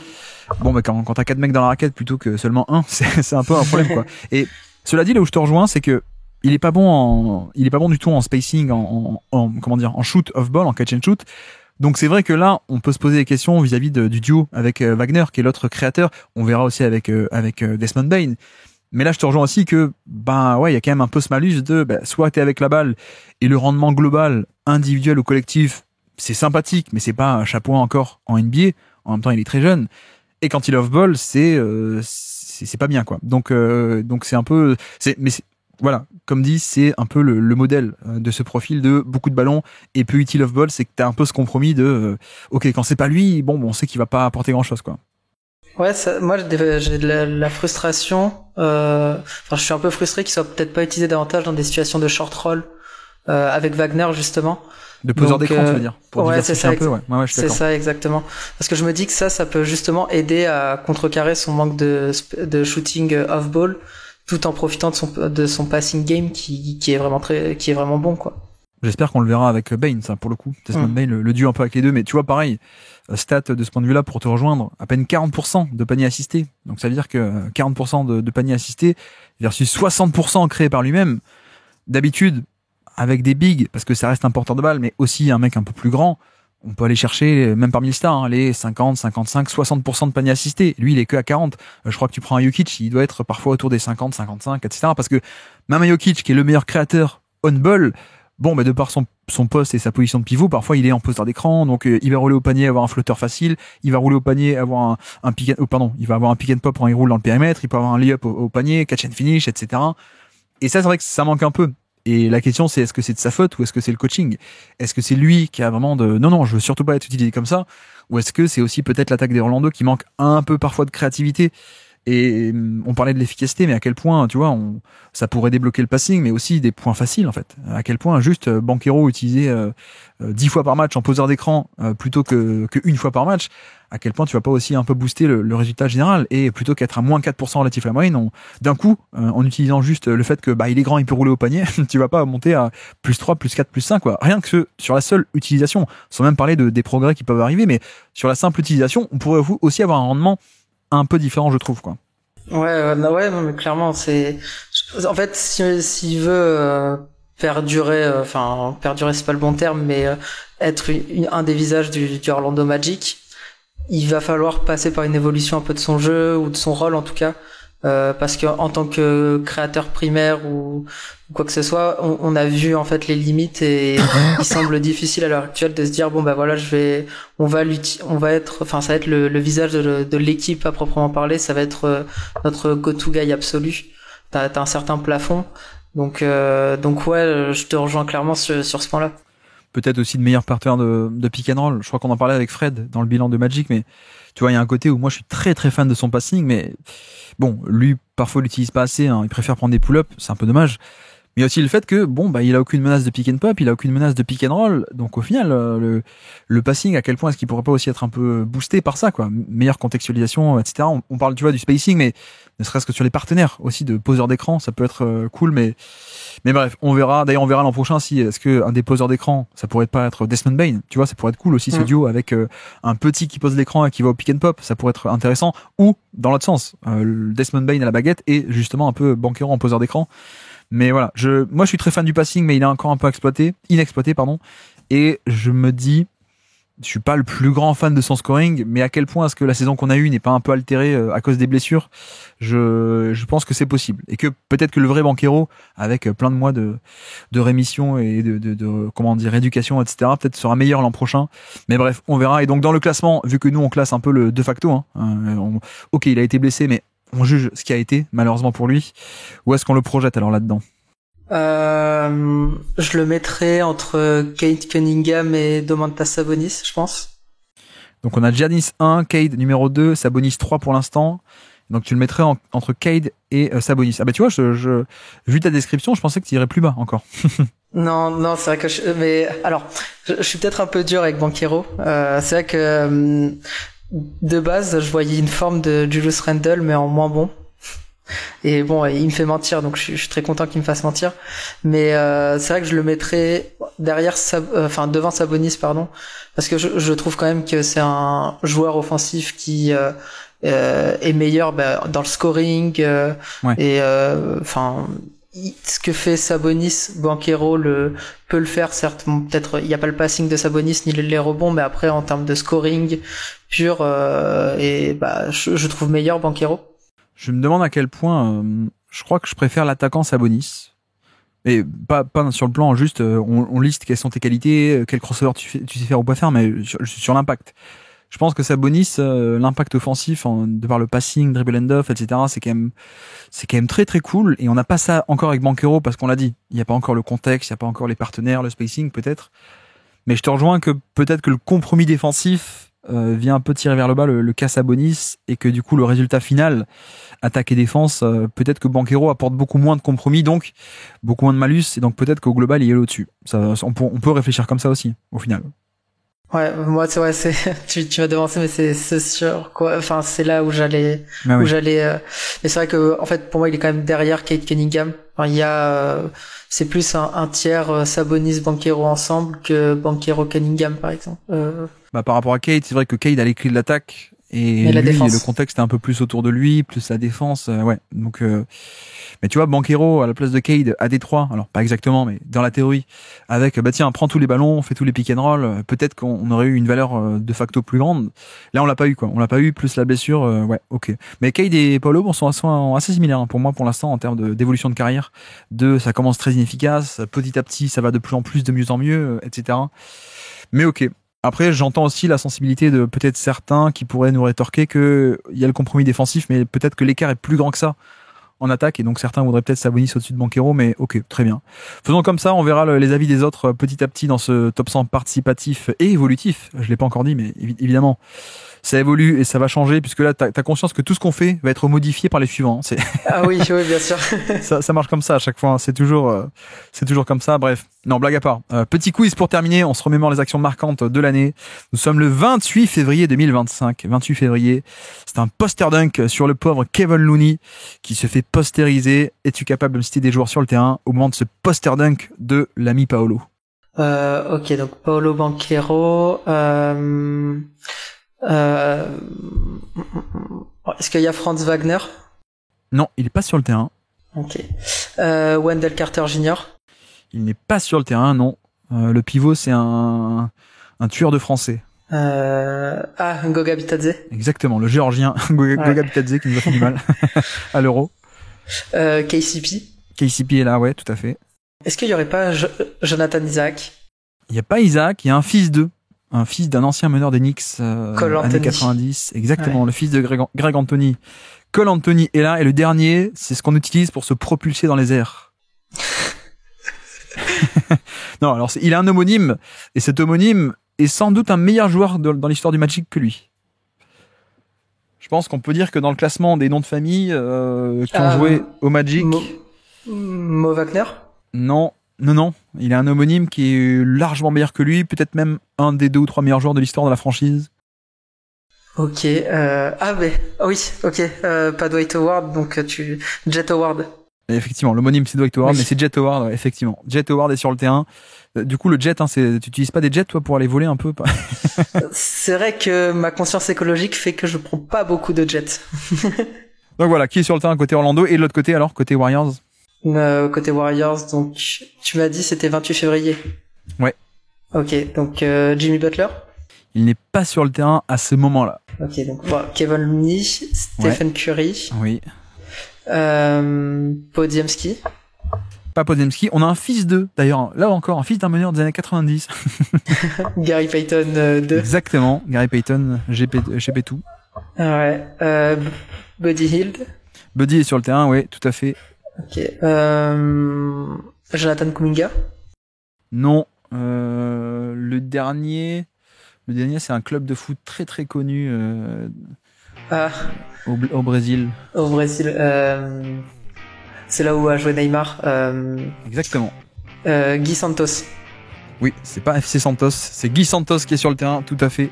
quand t'as 4 mecs dans la raquette plutôt que seulement un, c'est un peu un problème, quoi. Et cela dit, là où je te rejoins, c'est que il est pas bon du tout en spacing, en shoot off ball, en catch and shoot. Donc c'est vrai que là, on peut se poser des questions vis-à-vis du duo avec Wagner, qui est l'autre créateur. On verra aussi avec Desmond Bane. Mais là, je te rejoins aussi que, il y a quand même un peu ce malus de, soit t'es avec la balle et le rendement global, individuel ou collectif, c'est sympathique, mais c'est pas un chapeau encore en NBA. En même temps, il est très jeune. Et quand il off-ball, c'est pas bien, quoi. Donc c'est un peu, voilà, comme dit, c'est un peu le modèle de ce profil de beaucoup de ballons et peu utile off-ball, c'est que t'as un peu ce compromis de, ok, quand c'est pas lui, on sait qu'il va pas apporter grand chose, quoi.
Ouais, moi j'ai de la frustration. Je suis un peu frustré qu'il soit peut-être pas utilisé davantage dans des situations de short roll avec Wagner justement.
De poseur d'écran, tu veux dire, pour
c'est ça,
un peu, ouais, je suis
c'est ça exactement. Parce que je me dis que ça peut justement aider à contrecarrer son manque de shooting off-ball, tout en profitant de son passing game qui est vraiment bon, quoi.
J'espère qu'on le verra avec Bane, ça, pour le coup. Desmond Bane, le duo un peu avec les deux. Mais tu vois, pareil, stat de ce point de vue-là, pour te rejoindre, à peine 40% de paniers assistés. Donc ça veut dire que 40% de paniers assistés versus 60% créés par lui-même. D'habitude, avec des bigs, parce que ça reste un porteur de balle, mais aussi un mec un peu plus grand, on peut aller chercher, même parmi les stars, les 50, 55, 60% de paniers assistés. Lui, il est que à 40. Je crois que tu prends un Jokic, il doit être parfois autour des 50, 55, etc. Parce que même un Jokic, qui est le meilleur créateur on-ball, de par son poste et sa position de pivot, parfois il est en posteur d'écran, donc il va rouler au panier, avoir un flotteur facile, il va rouler au panier, avoir il va avoir un pick and pop quand il roule dans le périmètre, il peut avoir un lay-up au panier, catch and finish, etc. Et ça, c'est vrai que ça manque un peu. Et la question, c'est est-ce que c'est de sa faute ou est-ce que c'est le coaching? Est-ce que c'est lui qui a vraiment non, je veux surtout pas être utilisé comme ça? Ou est-ce que c'est aussi peut-être l'attaque des Orlando qui manque un peu parfois de créativité? Et on parlait de l'efficacité, mais à quel point, tu vois, ça pourrait débloquer le passing, mais aussi des points faciles en fait. À quel point juste Banchero utilisé 10 fois par match en poseur d'écran plutôt que une fois par match. À quel point tu vas pas aussi un peu booster le résultat général, et plutôt qu'être à moins 4% relatif à la moyenne, d'un coup, en utilisant juste le fait que il est grand, il peut rouler au panier, tu vas pas monter à plus 3, plus 4, plus 5 quoi. Rien que sur la seule utilisation, sans même parler des progrès qui peuvent arriver, mais sur la simple utilisation, on pourrait aussi avoir un rendement un peu différent, je trouve quoi.
Ouais, non, mais clairement c'est en fait s'il veut perdurer, perdurer c'est pas le bon terme, mais être un des visages du Orlando Magic, il va falloir passer par une évolution un peu de son jeu ou de son rôle en tout cas, parce que en tant que créateur primaire ou quoi que ce soit, on a vu en fait les limites, et il semble difficile à l'heure actuelle de se dire bon voilà, on va être, ça va être le visage de l'équipe à proprement parler, ça va être notre go-to guy absolu. T'as un certain plafond, donc ouais, je te rejoins clairement sur ce point-là.
Peut-être aussi de meilleurs partenaires de pick and roll. Je crois qu'on en parlait avec Fred dans le bilan de Magic, mais tu vois, il y a un côté où moi je suis très très fan de son passing, mais bon, lui parfois il l'utilise pas assez, hein. Il préfère prendre des pull-ups, c'est un peu dommage. Mais il y a aussi le fait que il a aucune menace de pick and pop, il a aucune menace de pick and roll, donc au final le passing, à quel point est-ce qu'il pourrait pas aussi être un peu boosté par ça quoi, meilleure contextualisation, etc. On parle, tu vois, du spacing, mais ne serait-ce que sur les partenaires aussi de poseurs d'écran, ça peut être cool, mais bref, on verra. D'ailleurs, on verra l'an prochain si est-ce que un des poseurs d'écran, ça pourrait pas être Desmond Bane, tu vois, ça pourrait être cool aussi ce duo avec un petit qui pose l'écran et qui va au pick and pop, ça pourrait être intéressant. Ou dans l'autre sens, Desmond Bane à la baguette et justement un peu Banchero en poseur d'écran. Mais voilà, moi je suis très fan du passing, mais il est encore un peu inexploité, pardon. Et je me dis, je suis pas le plus grand fan de son scoring, mais à quel point est-ce que la saison qu'on a eue n'est pas un peu altérée à cause des blessures? Je pense que c'est possible, et que peut-être que le vrai Banchero, avec plein de mois de rémission et de comment dire, éducation, etc., peut-être sera meilleur l'an prochain. Mais bref, on verra. Et donc dans le classement, vu que nous on classe un peu le de facto, ok, il a été blessé, mais on juge ce qui a été, malheureusement pour lui. Où est-ce qu'on le projette alors là-dedans?
Je le mettrais entre Cade Cunningham et Domantas Sabonis, je pense.
Donc on a Giannis 1, Cade numéro 2, Sabonis 3 pour l'instant. Donc tu le mettrais entre Cade et Sabonis. Ah bah tu vois, vu ta description, je pensais que tu irais plus bas encore.
Non, c'est vrai que mais alors, je suis peut-être un peu dur avec Banchero. C'est vrai que de base, je voyais une forme de Julius Randle, mais en moins bon. Et bon, il me fait mentir, donc je suis très content qu'il me fasse mentir. Mais c'est vrai que je le mettrais devant Sabonis, pardon, parce que je trouve quand même que c'est un joueur offensif qui est meilleur dans le scoring,
ouais.
Et ce que fait Sabonis, Banchero peut le faire, certes. Bon, peut-être il n'y a pas le passing de Sabonis ni les rebonds, mais après en termes de scoring pur, je trouve meilleur Banchero.
Je me demande à quel point je crois que je préfère l'attaquant Sabonis. Et pas sur le plan juste on liste quelles sont tes qualités, quel crossover tu sais faire ou pas faire, mais sur l'impact. Je pense que Sabonis, l'impact offensif de par le passing, dribble and off, etc., c'est quand même très très cool. Et on n'a pas ça encore avec Banchero, parce qu'on l'a dit, il n'y a pas encore le contexte, il n'y a pas encore les partenaires, le spacing peut-être. Mais je te rejoins que peut-être que le compromis défensif vient un peu tirer vers le bas le cas Sabonis, et que du coup le résultat final, attaque et défense, peut-être que Banchero apporte beaucoup moins de compromis, donc beaucoup moins de malus, et donc peut-être qu'au global il est au-dessus. On peut réfléchir comme ça aussi au final.
Ouais, moi c'est tu m'as devancé, mais c'est sûr quoi. Enfin, c'est là où j'allais mais c'est vrai que en fait pour moi il est quand même derrière Cade Cunningham. Enfin, il y a c'est plus un tiers Sabonis Banchero ensemble que Banchero Cunningham par exemple.
Par rapport à Cade, c'est vrai que Cade a les clés de l'attaque, et lui le contexte est un peu plus autour de lui, plus la défense, ouais. Donc mais tu vois, Banchero à la place de Cade à Détroit, alors pas exactement, mais dans la théorie, avec tiens, prends tous les ballons, fais tous les pick and roll, peut-être qu'on aurait eu une valeur de facto plus grande. Là on l'a pas eu quoi, on l'a pas eu, plus la blessure, ouais, ok. Mais Cade et Paolo sont assez similaires pour moi pour l'instant en termes d'évolution de carrière. Ça commence très inefficace, petit à petit ça va de plus en plus, de mieux en mieux, etc. Mais ok. Après, j'entends aussi la sensibilité de peut-être certains qui pourraient nous rétorquer que il y a le compromis défensif, mais peut-être que l'écart est plus grand que ça en attaque, et donc certains voudraient peut-être Sabonis au-dessus de Banchero, mais ok, très bien. Faisons comme ça, on verra les avis des autres petit à petit dans ce top 100 participatif et évolutif. Je l'ai pas encore dit, mais évidemment, ça évolue et ça va changer, puisque là, t'as conscience que tout ce qu'on fait va être modifié par les suivants.
Ah oui, oui, bien sûr.
ça marche comme ça à chaque fois. Hein. C'est toujours comme ça. Bref, non, blague à part. Petit quiz pour terminer. On se remémore les actions marquantes de l'année. Nous sommes le 28 février 2025. 28 février. C'est un poster dunk sur le pauvre Kevon Looney qui se fait postériser. Es-tu capable de me citer des joueurs sur le terrain au moment de ce poster dunk de l'ami Paolo?
Ok, donc Paolo Banchero. Est-ce qu'il y a Franz Wagner?
Non, il est pas sur le terrain.
Ok. Wendell Carter Jr.
Il n'est pas sur le terrain, non. Le pivot, c'est un tueur de français.
Goga Bitadze.
Exactement, le géorgien Goga Bitadze qui nous a fait du mal à l'Euro.
KCP.
KCP est là, ouais, tout à fait.
Est-ce qu'il y aurait pas Jonathan Isaac?
Il n'y a pas Isaac, il y a un fils d'un ancien meneur des Knicks années 90. Exactement, ouais. Le fils de Greg Anthony. Cole Anthony est là, et le dernier, c'est ce qu'on utilise pour se propulser dans les airs. Non, alors il a un homonyme, et cet homonyme est sans doute un meilleur joueur dans l'histoire du Magic que lui. Je pense qu'on peut dire que dans le classement des noms de famille qui ont joué au Magic...
Mo Wagner? Non,
il a un homonyme qui est largement meilleur que lui, peut-être même un des 2 ou 3 meilleurs joueurs de l'histoire de la franchise.
Ok, oui, ok, pas Dwight Howard, donc Jet Howard.
Et effectivement, l'homonyme c'est Dwight Howard, oui. Mais c'est Jet Howard, ouais, effectivement. Jet Howard est sur le terrain. Du coup, le jet, tu utilises pas des jets, toi, pour aller voler un peu?
C'est vrai que ma conscience écologique fait que je prends pas beaucoup de jets.
Donc voilà, qui est sur le terrain côté Orlando, et de l'autre côté, alors, côté Warriors?
Côté Warriors, donc, tu m'as dit c'était 28 février.
Ouais.
Ok, donc Jimmy Butler?
Il n'est pas sur le terrain à ce moment-là.
Ok, donc Kevon Looney, Stephen Curry.
Oui.
Podziemski.
Pas Podziemski. On a un fils d'ailleurs, là encore, un fils d'un meneur des années 90.
Gary Payton 2.
Exactement, Gary Payton, GP2.
Ouais. Buddy Hield.
Buddy est sur le terrain, oui, tout à fait.
Ok. Jonathan Kuminga.
Non. Le dernier, c'est un club de foot très très connu au Brésil.
Au Brésil, c'est là où a joué Neymar.
Exactement.
Guy Santos.
Oui, c'est pas FC Santos, c'est Guy Santos qui est sur le terrain, tout à fait.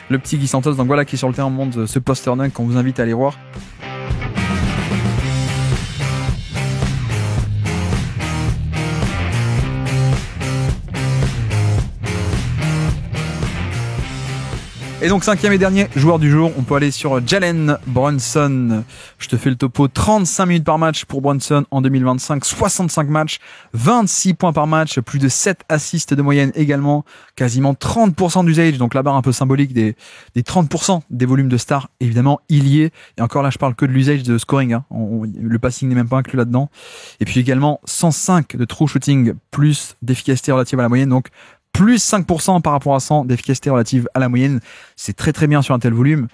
Le petit Guy Santos, donc voilà, qui est sur le terrain, montre ce poster dunk qu'on vous invite à aller voir. Et donc 5e et dernier joueur du jour, on peut aller sur Jalen Brunson. Je te fais le topo, 35 minutes par match pour Brunson en 2025, 65 matchs, 26 points par match, plus de 7 assists de moyenne également, quasiment 30% d'usage, donc la barre un peu symbolique des 30% des volumes de stars, évidemment, il y est. Et encore là, je parle que de l'usage de scoring, hein. Le passing n'est même pas inclus là-dedans. Et puis également 105 de true shooting, plus d'efficacité relative à la moyenne, donc plus 5% par rapport à 100 d'efficacité relative à la moyenne. C'est très très bien sur un tel volume.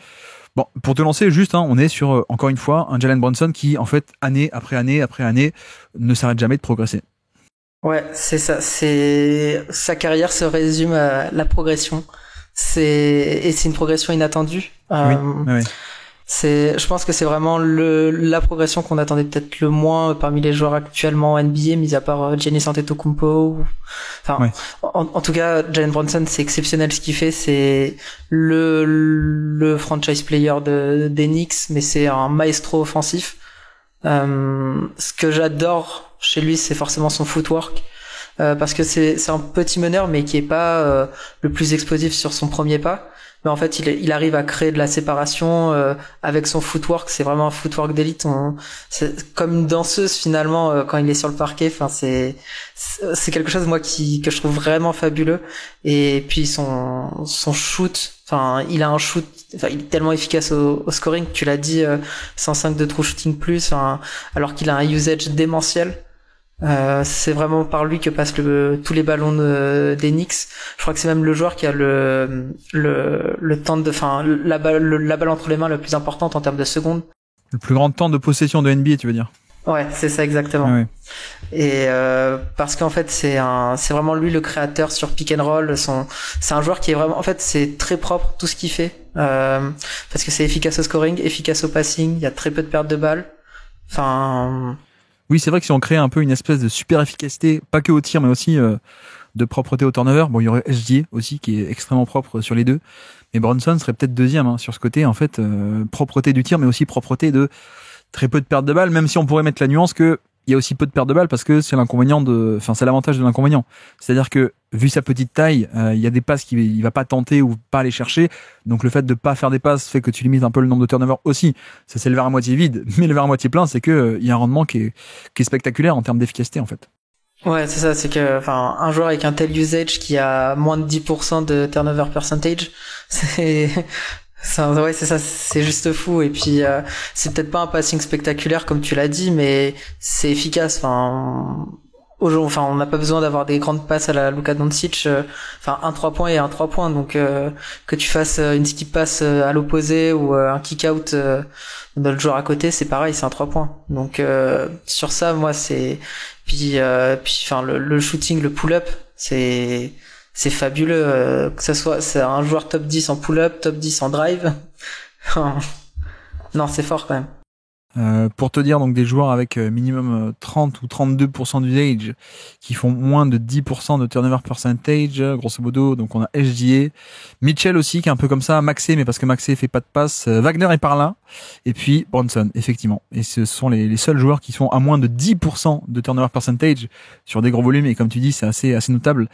Bon, pour te lancer juste, hein, on est sur, encore une fois, un Jalen Brunson qui, en fait, année après année après année, ne s'arrête jamais de progresser.
Ouais, c'est ça. Sa carrière se résume à la progression. Et c'est une progression inattendue.
Oui.
Je pense que c'est vraiment la progression qu'on attendait peut-être le moins parmi les joueurs actuellement en NBA, mis à part Giannis Antetokounmpo. Enfin, ouais. En tout cas, Jalen Brunson, c'est exceptionnel ce qu'il fait. C'est le franchise player des Knicks, mais c'est un maestro offensif. Ce que j'adore chez lui, c'est forcément son footwork. Parce que c'est un petit meneur, mais qui est pas le plus explosif sur son premier pas. Mais en fait, il arrive à créer de la séparation avec son footwork. C'est vraiment un footwork d'élite. C'est comme une danseuse finalement quand il est sur le parquet. Enfin, c'est quelque chose moi que je trouve vraiment fabuleux. Et puis son shoot. Enfin, il a un shoot. Enfin, il est tellement efficace au scoring. Tu l'as dit, 105 de true shooting plus. Alors qu'il a un usage démentiel. C'est vraiment par lui que passent tous les ballons des Knicks. Je crois que c'est même le joueur qui a le temps la balle entre les mains le plus importante en termes de secondes.
Le plus grand temps de possession de NBA, tu veux dire?
Ouais, c'est ça exactement.
Ouais.
Et parce qu'en fait c'est vraiment lui le créateur sur pick and roll. C'est un joueur qui est vraiment, en fait c'est très propre tout ce qu'il fait, parce que c'est efficace au scoring, efficace au passing. Il y a très peu de pertes de balles. Enfin.
Oui, c'est vrai que si on crée un peu une espèce de super efficacité, pas que au tir, mais aussi de propreté au turnover. Bon, il y aurait SGA aussi qui est extrêmement propre sur les deux. Mais Brunson serait peut-être deuxième sur ce côté. En fait, propreté du tir, mais aussi propreté de très peu de pertes de balles, même si on pourrait mettre la nuance que il y a aussi peu de pertes de balles parce que c'est c'est l'avantage de l'inconvénient. C'est-à-dire que, vu sa petite taille, il y a des passes qu'il va pas tenter ou pas aller chercher. Donc, le fait de pas faire des passes fait que tu limites un peu le nombre de turnovers aussi. Ça, c'est le verre à moitié vide. Mais le verre à moitié plein, c'est que, il y a un rendement qui est spectaculaire en termes d'efficacité, en fait.
Ouais, c'est ça, c'est que, enfin, un joueur avec un tel usage qui a moins de 10% de turnover percentage, ouais, c'est ça, c'est juste fou. Et puis, c'est peut-être pas un passing spectaculaire comme tu l'as dit, mais c'est efficace. On n'a pas besoin d'avoir des grandes passes à la Luka Doncic. Enfin, un 3 points et un 3 points. Donc, que tu fasses une skip pass à l'opposé ou un kick out de le joueur à côté, c'est pareil, c'est un 3 points. Donc, sur ça, moi, enfin, le shooting, le pull-up, c'est fabuleux, que ça soit, c'est un joueur top 10 en pull-up, top 10 en drive. Non, c'est fort quand même.
Pour te dire, donc, des joueurs avec minimum 30 ou 32% d'usage qui font moins de 10% de turnover percentage, grosso modo. Donc, on a SGA, Mitchell aussi, qui est un peu comme ça, Maxey, mais parce que Maxey fait pas de passe, Wagner est par là, et puis Brunson, effectivement. Et ce sont les seuls joueurs qui sont à moins de 10% de turnover percentage sur des gros volumes, et comme tu dis, c'est assez notable.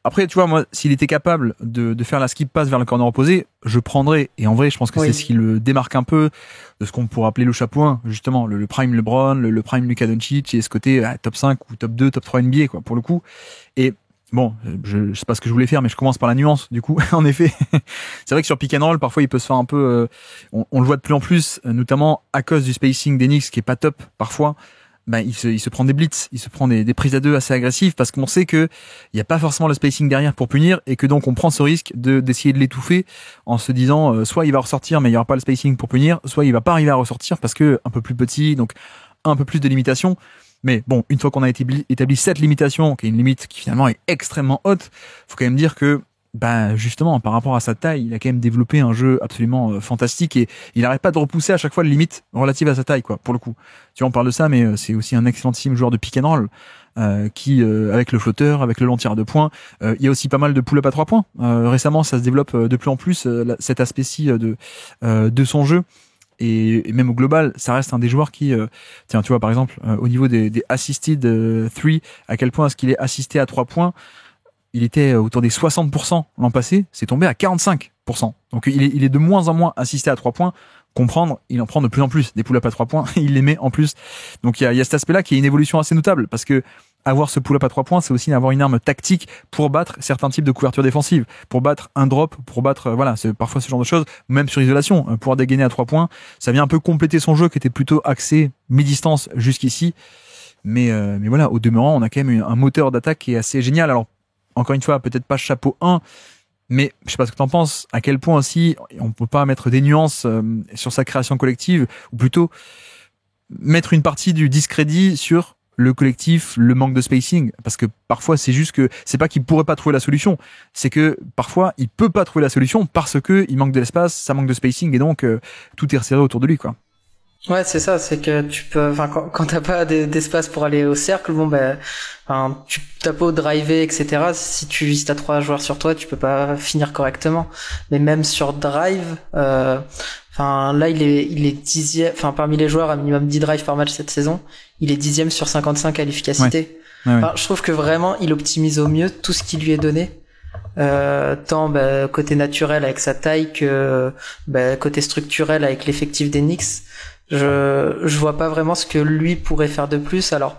Après, tu vois, moi, s'il était capable de faire la skip pass vers le corner opposé, je prendrais. Et en vrai, je pense que
Oui.
c'est ce qui le démarque un peu de ce qu'on pourrait appeler le chapeau 1, justement, le prime LeBron, le prime Luka Doncic, et ce côté top 5 ou top 2, top 3 NBA, quoi, pour le coup. Et bon, je sais pas ce que je voulais faire, mais je commence par la nuance, du coup. En effet, c'est vrai que sur pick and roll, parfois, il peut se faire un peu, on le voit de plus en plus, notamment à cause du spacing des Knicks, qui est pas top, parfois. Ben, il se prend des blitz, il se prend des prises à deux assez agressives parce qu'on sait que il y a pas forcément le spacing derrière pour punir et que donc on prend ce risque d'essayer de l'étouffer en se disant soit il va ressortir mais il y aura pas le spacing pour punir, soit il va pas arriver à ressortir parce que un peu plus petit, donc un peu plus de limitation. Mais bon, une fois qu'on a établi cette limitation, qui est une limite qui finalement est extrêmement haute, faut quand même dire que justement, par rapport à sa taille, il a quand même développé un jeu absolument fantastique et il n'arrête pas de repousser à chaque fois les limites relatives à sa taille, quoi, pour le coup. Tu vois, on parle de ça, mais c'est aussi un excellentissime joueur de pick and roll, qui, avec le flotteur, avec le long tir à 2 points, il y a aussi pas mal de pull-up à 3 points. Récemment, ça se développe de plus en plus, cet aspect-ci de son jeu. Et même au global, ça reste un des joueurs qui, tiens, tu vois, par exemple, au niveau des assisted 3, à quel point est-ce qu'il est assisté à 3 points? Il était autour des 60% l'an passé, c'est tombé à 45%. Donc il est de moins en moins assisté à 3 points. Comprendre, il en prend de plus en plus des pull-up à 3 points, il les met en plus. Donc il y a cet aspect-là qui est une évolution assez notable parce que avoir ce pull-up à 3 points, c'est aussi avoir une arme tactique pour battre certains types de couverture défensive, pour battre un drop, pour battre, voilà, c'est parfois ce genre de choses, même sur isolation, pouvoir dégainer à 3 points, ça vient un peu compléter son jeu qui était plutôt axé mi-distance jusqu'ici. Mais voilà, au demeurant, on a quand même un moteur d'attaque qui est assez génial. Alors, encore une fois, peut-être pas chapeau 1, mais je sais pas ce que t'en penses, à quel point aussi on peut pas mettre des nuances sur sa création collective, ou plutôt mettre une partie du discrédit sur le collectif, le manque de spacing, parce que parfois c'est juste que c'est pas qu'il pourrait pas trouver la solution, c'est que parfois il peut pas trouver la solution parce que il manque de l'espace, ça manque de spacing et donc tout est resserré autour de lui, quoi.
Ouais, c'est ça, c'est que tu peux, enfin, quand t'as pas d'espace pour aller au cercle, tu t'as beau driver, etc. Si t'as 3 joueurs sur toi, tu peux pas finir correctement. Mais même sur drive, là, il est 10e, parmi les joueurs à minimum 10 drives par match cette saison, il est 10e sur 55 à l'efficacité. Ouais. Je trouve que vraiment, il optimise au mieux tout ce qui lui est donné. Tant côté naturel avec sa taille que côté structurel avec l'effectif des Knicks. Je vois pas vraiment ce que lui pourrait faire de plus. Alors,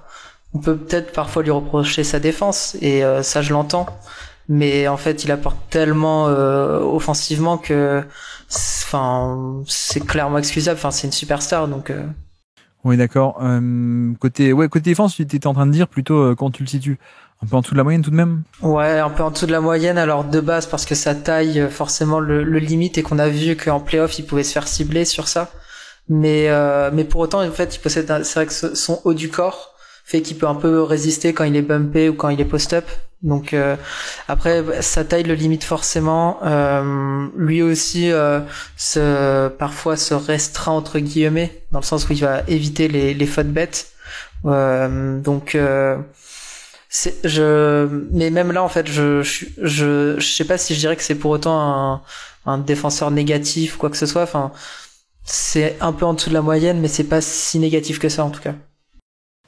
on peut peut-être parfois lui reprocher sa défense, et ça je l'entends, mais en fait il apporte tellement offensivement que c'est clairement excusable. C'est une superstar, donc
Oui, d'accord. Côté défense, tu étais en train de dire plutôt quand tu le situes un peu en dessous de la moyenne tout de même.
Ouais, un peu en dessous de la moyenne. Alors de base parce que sa taille forcément le limite, et qu'on a vu qu'en playoff il pouvait se faire cibler sur ça. Mais pour autant, en fait, il possède, c'est vrai que son haut du corps fait qu'il peut un peu résister quand il est bumpé ou quand il est post-up. Donc après, sa taille le limite forcément. Lui aussi parfois se restreint entre guillemets, dans le sens où il va éviter les fautes bêtes. Mais même là en fait, je sais pas si je dirais que c'est pour autant un défenseur négatif ou quoi que ce soit. Enfin, c'est un peu en dessous de la moyenne, mais c'est pas si négatif que ça en tout cas.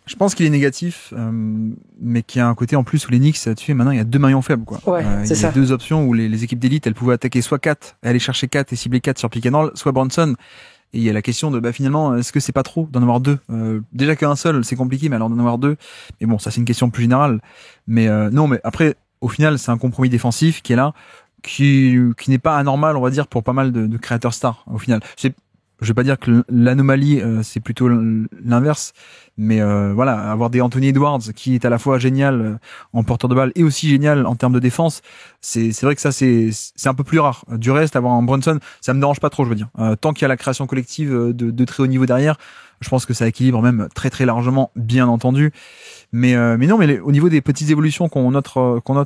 Je pense qu'il est négatif, mais qu'il y a un côté en plus où les Knicks, tu sais, maintenant il y a 2 maillons faibles, quoi.
Ouais, c'est ça.
Il y a 2 options où les équipes d'élite, elles pouvaient attaquer soit 4, aller chercher 4 et cibler 4 sur pick and roll, soit Brunson. Et il y a la question de, finalement, est-ce que c'est pas trop d'en avoir 2? Déjà qu'un seul, c'est compliqué, mais alors d'en avoir 2. Mais bon, ça c'est une question plus générale. Mais non, mais après, au final, c'est un compromis défensif qui est là, qui n'est pas anormal, on va dire, pour pas mal de créateurs stars. Au final, je vais pas dire que l'anomalie c'est plutôt l'inverse, mais voilà, avoir des Anthony Edwards qui est à la fois génial en porteur de balle et aussi génial en termes de défense, c'est vrai que ça c'est un peu plus rare. Du reste, avoir un Brunson, ça me dérange pas trop, je veux dire. Tant qu'il y a la création collective de très haut niveau derrière, je pense que ça équilibre même très très largement, bien entendu. Mais non, mais au niveau des petites évolutions qu'on note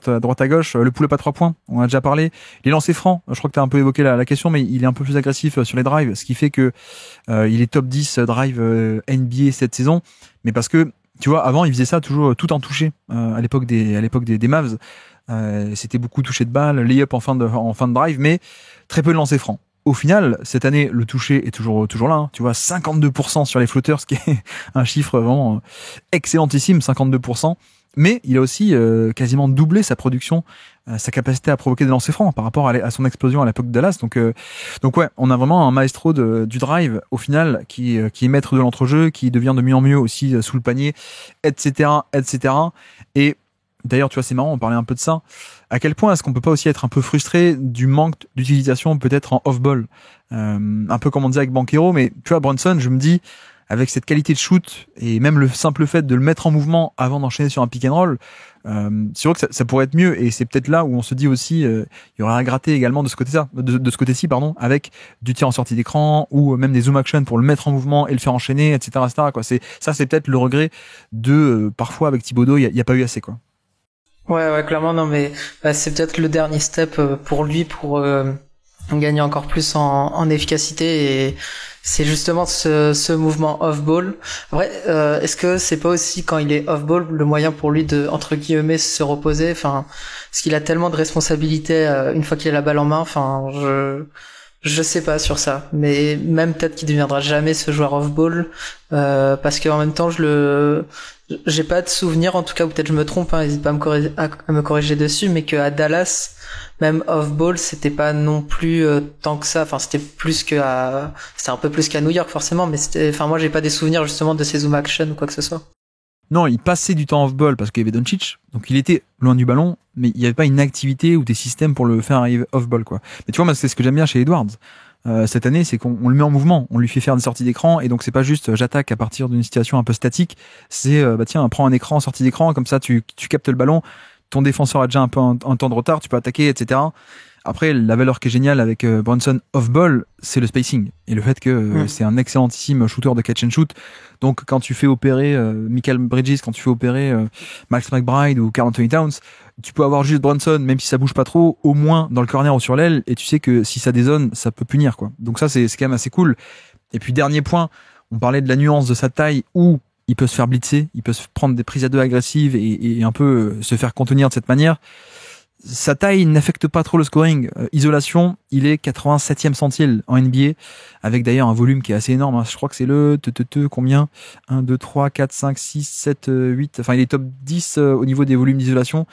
à droite à gauche, le pull-up à 3 points, on a déjà parlé. Les lancers francs, je crois que tu as un peu évoqué la question, mais il est un peu plus agressif sur les drives, ce qui fait que il est top 10 drive NBA cette saison. Mais parce que, tu vois, avant, il faisait ça toujours tout en touché à l'époque des Mavs. C'était beaucoup touché de balle, lay-up en fin de drive, mais très peu de lancers francs. Au final, cette année, le toucher est toujours là. Hein. Tu vois, 52% sur les flotteurs, ce qui est un chiffre vraiment excellentissime, 52%. Mais il a aussi quasiment doublé sa production, sa capacité à provoquer des lancers francs par rapport à son explosion à l'époque de Dallas. Donc ouais, on a vraiment un maestro du drive au final qui est maître de l'entrejeu, qui devient de mieux en mieux aussi sous le panier, etc., etc. Et d'ailleurs, tu vois, c'est marrant, on parlait un peu de ça. À quel point est-ce qu'on peut pas aussi être un peu frustré du manque d'utilisation peut-être en off-ball, un peu comme on disait avec Banchero, mais tu vois, Brunson, je me dis, avec cette qualité de shoot et même le simple fait de le mettre en mouvement avant d'enchaîner sur un pick and roll, c'est vrai que ça pourrait être mieux, et c'est peut-être là où on se dit aussi, il y aurait à gratter également de ce côté-ci, pardon, avec du tir en sortie d'écran ou même des zoom action pour le mettre en mouvement et le faire enchaîner, etc., etc., quoi. C'est peut-être le regret de parfois avec Thibodeau, il y a pas eu assez, quoi.
Ouais, clairement, non, mais c'est peut-être le dernier step pour lui pour gagner encore plus en efficacité, et c'est justement ce mouvement off-ball. Après, est-ce que c'est pas aussi quand il est off-ball le moyen pour lui de, entre guillemets, se reposer, enfin, parce qu'il a tellement de responsabilités une fois qu'il a la balle en main, enfin, je sais pas sur ça, mais même peut-être qu'il deviendra jamais ce joueur off-ball, parce qu'en même temps, j'ai pas de souvenir, en tout cas, ou peut-être je me trompe, hein, n'hésite pas à me corriger dessus, mais qu'à Dallas, même off-ball, c'était pas non plus tant que ça, enfin c'était un peu plus qu'à New York forcément, mais moi j'ai pas des souvenirs justement de ces zoom action ou quoi que ce soit.
Non, il passait du temps off-ball parce qu'il y avait Doncic, donc il était loin du ballon, mais il n'y avait pas une activité ou des systèmes pour le faire arriver off-ball, quoi. Mais tu vois, moi, c'est ce que j'aime bien chez Edwards. Cette année, c'est qu'on le met en mouvement, on lui fait faire des sorties d'écran, et donc c'est pas juste j'attaque à partir d'une situation un peu statique, c'est tiens, prends un écran, sortie d'écran, comme ça tu captes le ballon, ton défenseur a déjà un peu un temps de retard, tu peux attaquer, etc. Après, la valeur qui est géniale avec Brunson off-ball, c'est le spacing et le fait que c'est un excellentissime shooter de catch and shoot. Donc quand tu fais opérer Michael Bridges, quand tu fais opérer Max McBride ou Karl Anthony Towns, tu peux avoir juste Brunson, même si ça bouge pas trop, au moins dans le corner ou sur l'aile, et tu sais que si ça dézone, ça peut punir, quoi. Donc ça, c'est quand même assez cool. Et puis dernier point, on parlait de la nuance de sa taille, où il peut se faire blitzer, il peut se prendre des prises à deux agressives et un peu se faire contenir de cette manière. Sa taille n'affecte pas trop le scoring. Isolation, il est 87e centile en NBA, avec d'ailleurs un volume qui est assez énorme. Hein. Je crois que c'est le combien 1, 2, 3, 4, 5, 6, 7, 8. Enfin, il est top 10 au niveau des volumes d'isolation,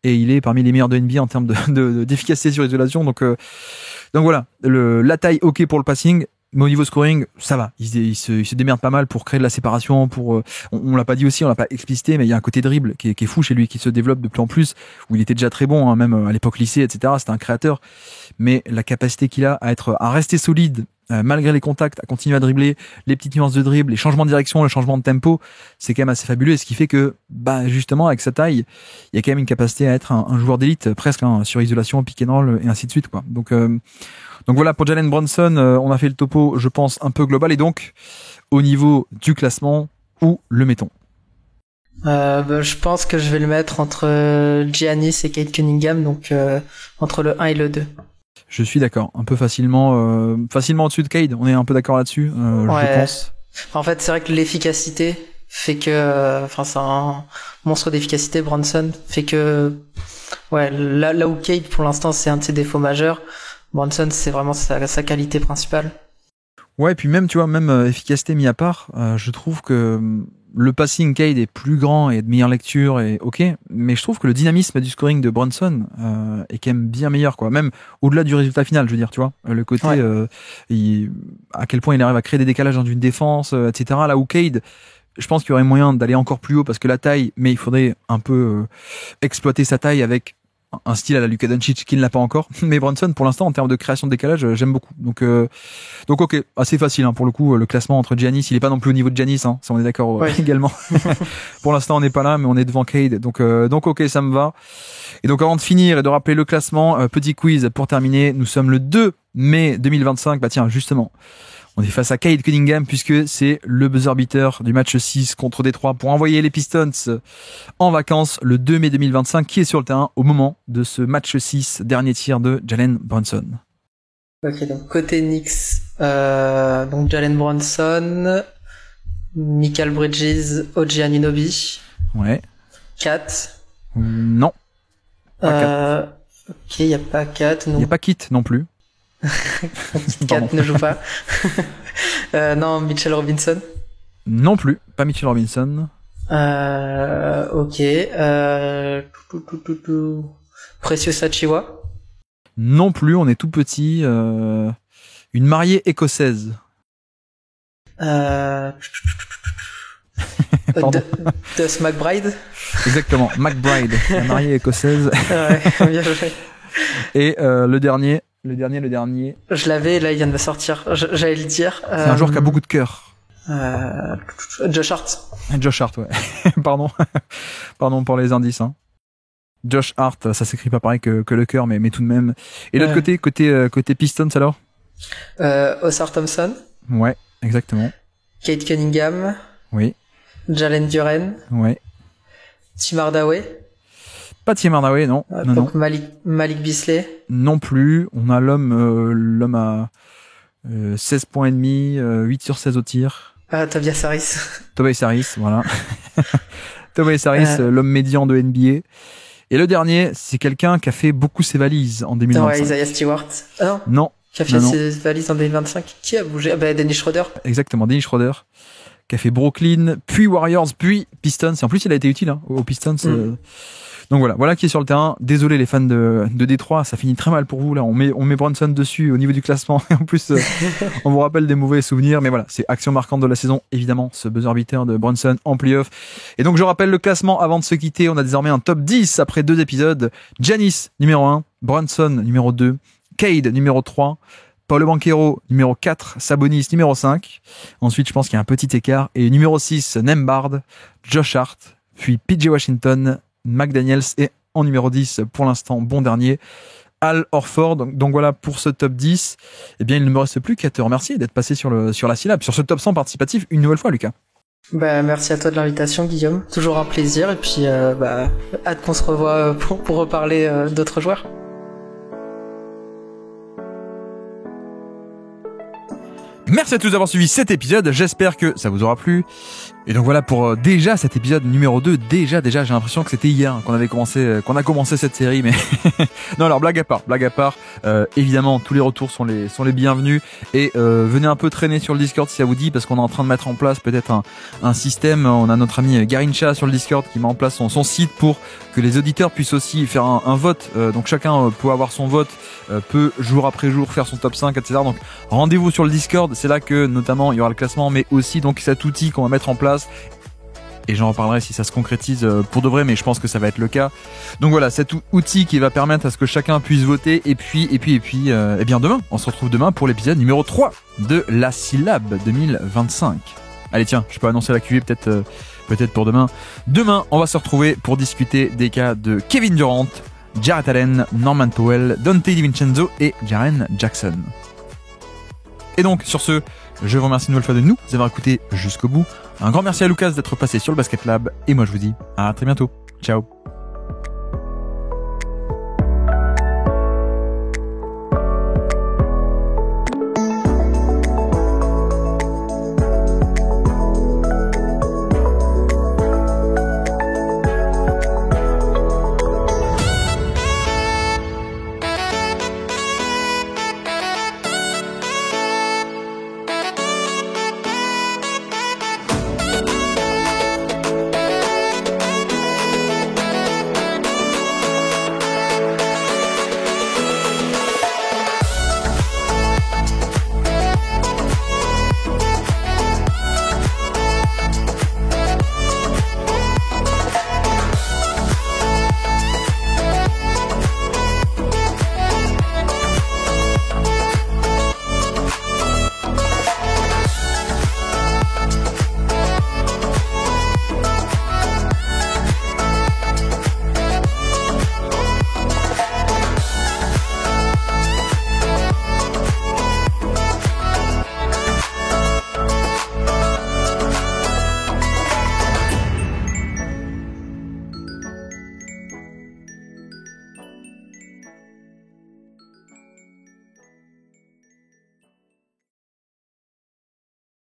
et il est parmi les meilleurs de NBA en termes d'efficacité sur isolation. Donc voilà, la taille ok pour le passing. Mais au niveau scoring, ça va. Il se démerde pas mal pour créer de la séparation. On l'a pas dit aussi, on l'a pas explicité, mais il y a un côté dribble qui est fou chez lui, qui se développe de plus en plus. Où il était déjà très bon, hein, même à l'époque lycée, etc. C'était un créateur. Mais la capacité qu'il a à rester solide malgré les contacts, à continuer à dribbler, les petites nuances de dribble, les changements de direction, le changement de tempo, c'est quand même assez fabuleux. Et ce qui fait que, justement, avec sa taille, il y a quand même une capacité à être un joueur d'élite, presque, sur isolation, pick and roll, et ainsi de suite, quoi. Donc voilà, pour Jalen Brunson, on a fait le topo, je pense, un peu global. Et donc, au niveau du classement, où le mettons?
Je pense que je vais le mettre entre Giannis et Cade Cunningham, donc entre le 1 et le 2.
Je suis d'accord, un peu facilement au-dessus de Cade, on est un peu d'accord là-dessus, je pense.
En fait, c'est vrai que l'efficacité fait que, c'est un monstre d'efficacité, Brunson, fait que, là où Cade, pour l'instant, c'est un de ses défauts majeurs, Brunson, c'est vraiment sa qualité principale. Ouais,
et puis même, tu vois, efficacité mis à part, je trouve que le passing Cade est plus grand et de meilleure lecture et ok, mais je trouve que le dynamisme du scoring de Brunson est quand même bien meilleur, quoi. Même au-delà du résultat final, je veux dire, tu vois, le côté à quel point il arrive à créer des décalages dans une défense, etc. Là où Cade, je pense qu'il y aurait moyen d'aller encore plus haut parce que la taille, mais il faudrait un peu exploiter sa taille avec un style à la Luka Doncic qui ne l'a pas encore, mais Brunson pour l'instant en termes de création de décalage j'aime beaucoup, donc ok, assez facile, pour le coup. Le classement entre Giannis, il est pas non plus au niveau de Giannis, ça on est d'accord également. Pour l'instant on n'est pas là, mais on est devant Cade, donc ok, ça me va. Et donc avant de finir et de rappeler le classement, petit quiz pour terminer, nous sommes le 2 mai 2025, tiens justement, on est face à Cade Cunningham puisque c'est le buzzer beater du match 6 contre Détroit pour envoyer les Pistons en vacances le 2 mai 2025 qui est sur le terrain au moment de ce match 6, dernier tir de Jalen Brunson.
Ok, donc côté Knicks, donc Jalen Brunson, Mikal Bridges, OG Anunoby.
Ouais.
Kat.
Non. Pas
ok, il n'y a pas Kat.
Il n'y a pas Kit non plus.
Kat ne joue pas. Non, Mitchell Robinson.
Non plus, pas Mitchell Robinson.
Ok. Precious Achiuwa.
Non plus, on est tout petit. Une mariée écossaise.
Dust McBride.
Exactement, McBride, la mariée écossaise.
Ouais, bien joué.
Et le dernier.
Je l'avais, là il vient de me sortir. J'allais le dire.
C'est un joueur qui a beaucoup de cœur.
Josh Hart.
Josh Hart, ouais. Pardon pour les indices. Josh Hart, ça s'écrit pas pareil que le cœur, mais tout de même. Et l'autre côté Pistons alors?
Oscar Thompson.
Ouais, exactement.
Cade Cunningham.
Oui.
Jalen Duren.
Ouais.
Tim Hardaway.
Pas Tim Hardaway, non.
Donc non. Malik Beasley.
Non plus. On a l'homme à 16 points et demi, 8 sur 16 au tir.
Tobias Harris.
Tobias Harris, voilà. Tobias Harris, l'homme médian de NBA. Et le dernier, c'est quelqu'un qui a fait beaucoup ses valises en 2025.
Ouais, Isaiah Stewart.
Non.
Qui a fait ses valises en 2025. Qui a bougé? Dennis Schroeder.
Exactement, Dennis Schroeder. Qui a fait Brooklyn, puis Warriors, puis Pistons. Et en plus, il a été utile aux Pistons. Donc voilà qui est sur le terrain. Désolé les fans de Détroit, ça finit très mal pour vous là. On met Brunson dessus au niveau du classement et en plus on vous rappelle des mauvais souvenirs. Mais voilà, c'est action marquante de la saison évidemment, ce buzzer beater de Brunson en playoff. Et donc je rappelle le classement avant de se quitter. On a désormais un top 10 après 2 épisodes. Giannis numéro 1, Brunson numéro 2, Cade numéro 3. Paolo Banchero, numéro 4, Sabonis, numéro 5. Ensuite, je pense qu'il y a un petit écart. Et numéro 6, Nembhard, Josh Hart, puis PJ Washington, McDaniels et en numéro 10, pour l'instant, bon dernier, Al Horford. Donc voilà pour ce top 10. Eh bien, il ne me reste plus qu'à te remercier d'être passé sur la syllabe, sur ce top 100 participatif une nouvelle fois, Lucas.
Merci à toi de l'invitation, Guillaume. Toujours un plaisir. Et puis, hâte qu'on se revoie pour reparler d'autres joueurs.
Merci à tous d'avoir suivi cet épisode, j'espère que ça vous aura plu. Et donc voilà pour déjà cet épisode numéro 2. Déjà, j'ai l'impression que c'était hier qu'on a commencé cette série, mais non, alors blague à part, évidemment tous les retours sont les bienvenus et venez un peu traîner sur le Discord si ça vous dit, parce qu'on est en train de mettre en place peut-être un système. On a notre ami Garincha sur le Discord qui met en place son site pour que les auditeurs puissent aussi faire un vote. Donc chacun peut avoir son vote, peut jour après jour faire son top 5, etc. Donc rendez-vous sur le Discord, c'est là que notamment il y aura le classement, mais aussi donc cet outil qu'on va mettre en place et j'en reparlerai si ça se concrétise pour de vrai, mais je pense que ça va être le cas. Donc voilà, cet outil qui va permettre à ce que chacun puisse voter, et puis eh bien demain, on se retrouve demain pour l'épisode numéro 3 de la Syllabe 2025. Allez tiens, je peux annoncer la QV peut-être pour demain. Demain, on va se retrouver pour discuter des cas de Kevin Durant, Jarrett Allen, Norman Powell, Donte DiVincenzo et Jaren Jackson. Et donc, sur ce, je vous remercie une nouvelle fois de nous avoir écouté jusqu'au bout. Un grand merci à Lucas d'être passé sur le Basket Lab. Et moi, je vous dis à très bientôt. Ciao.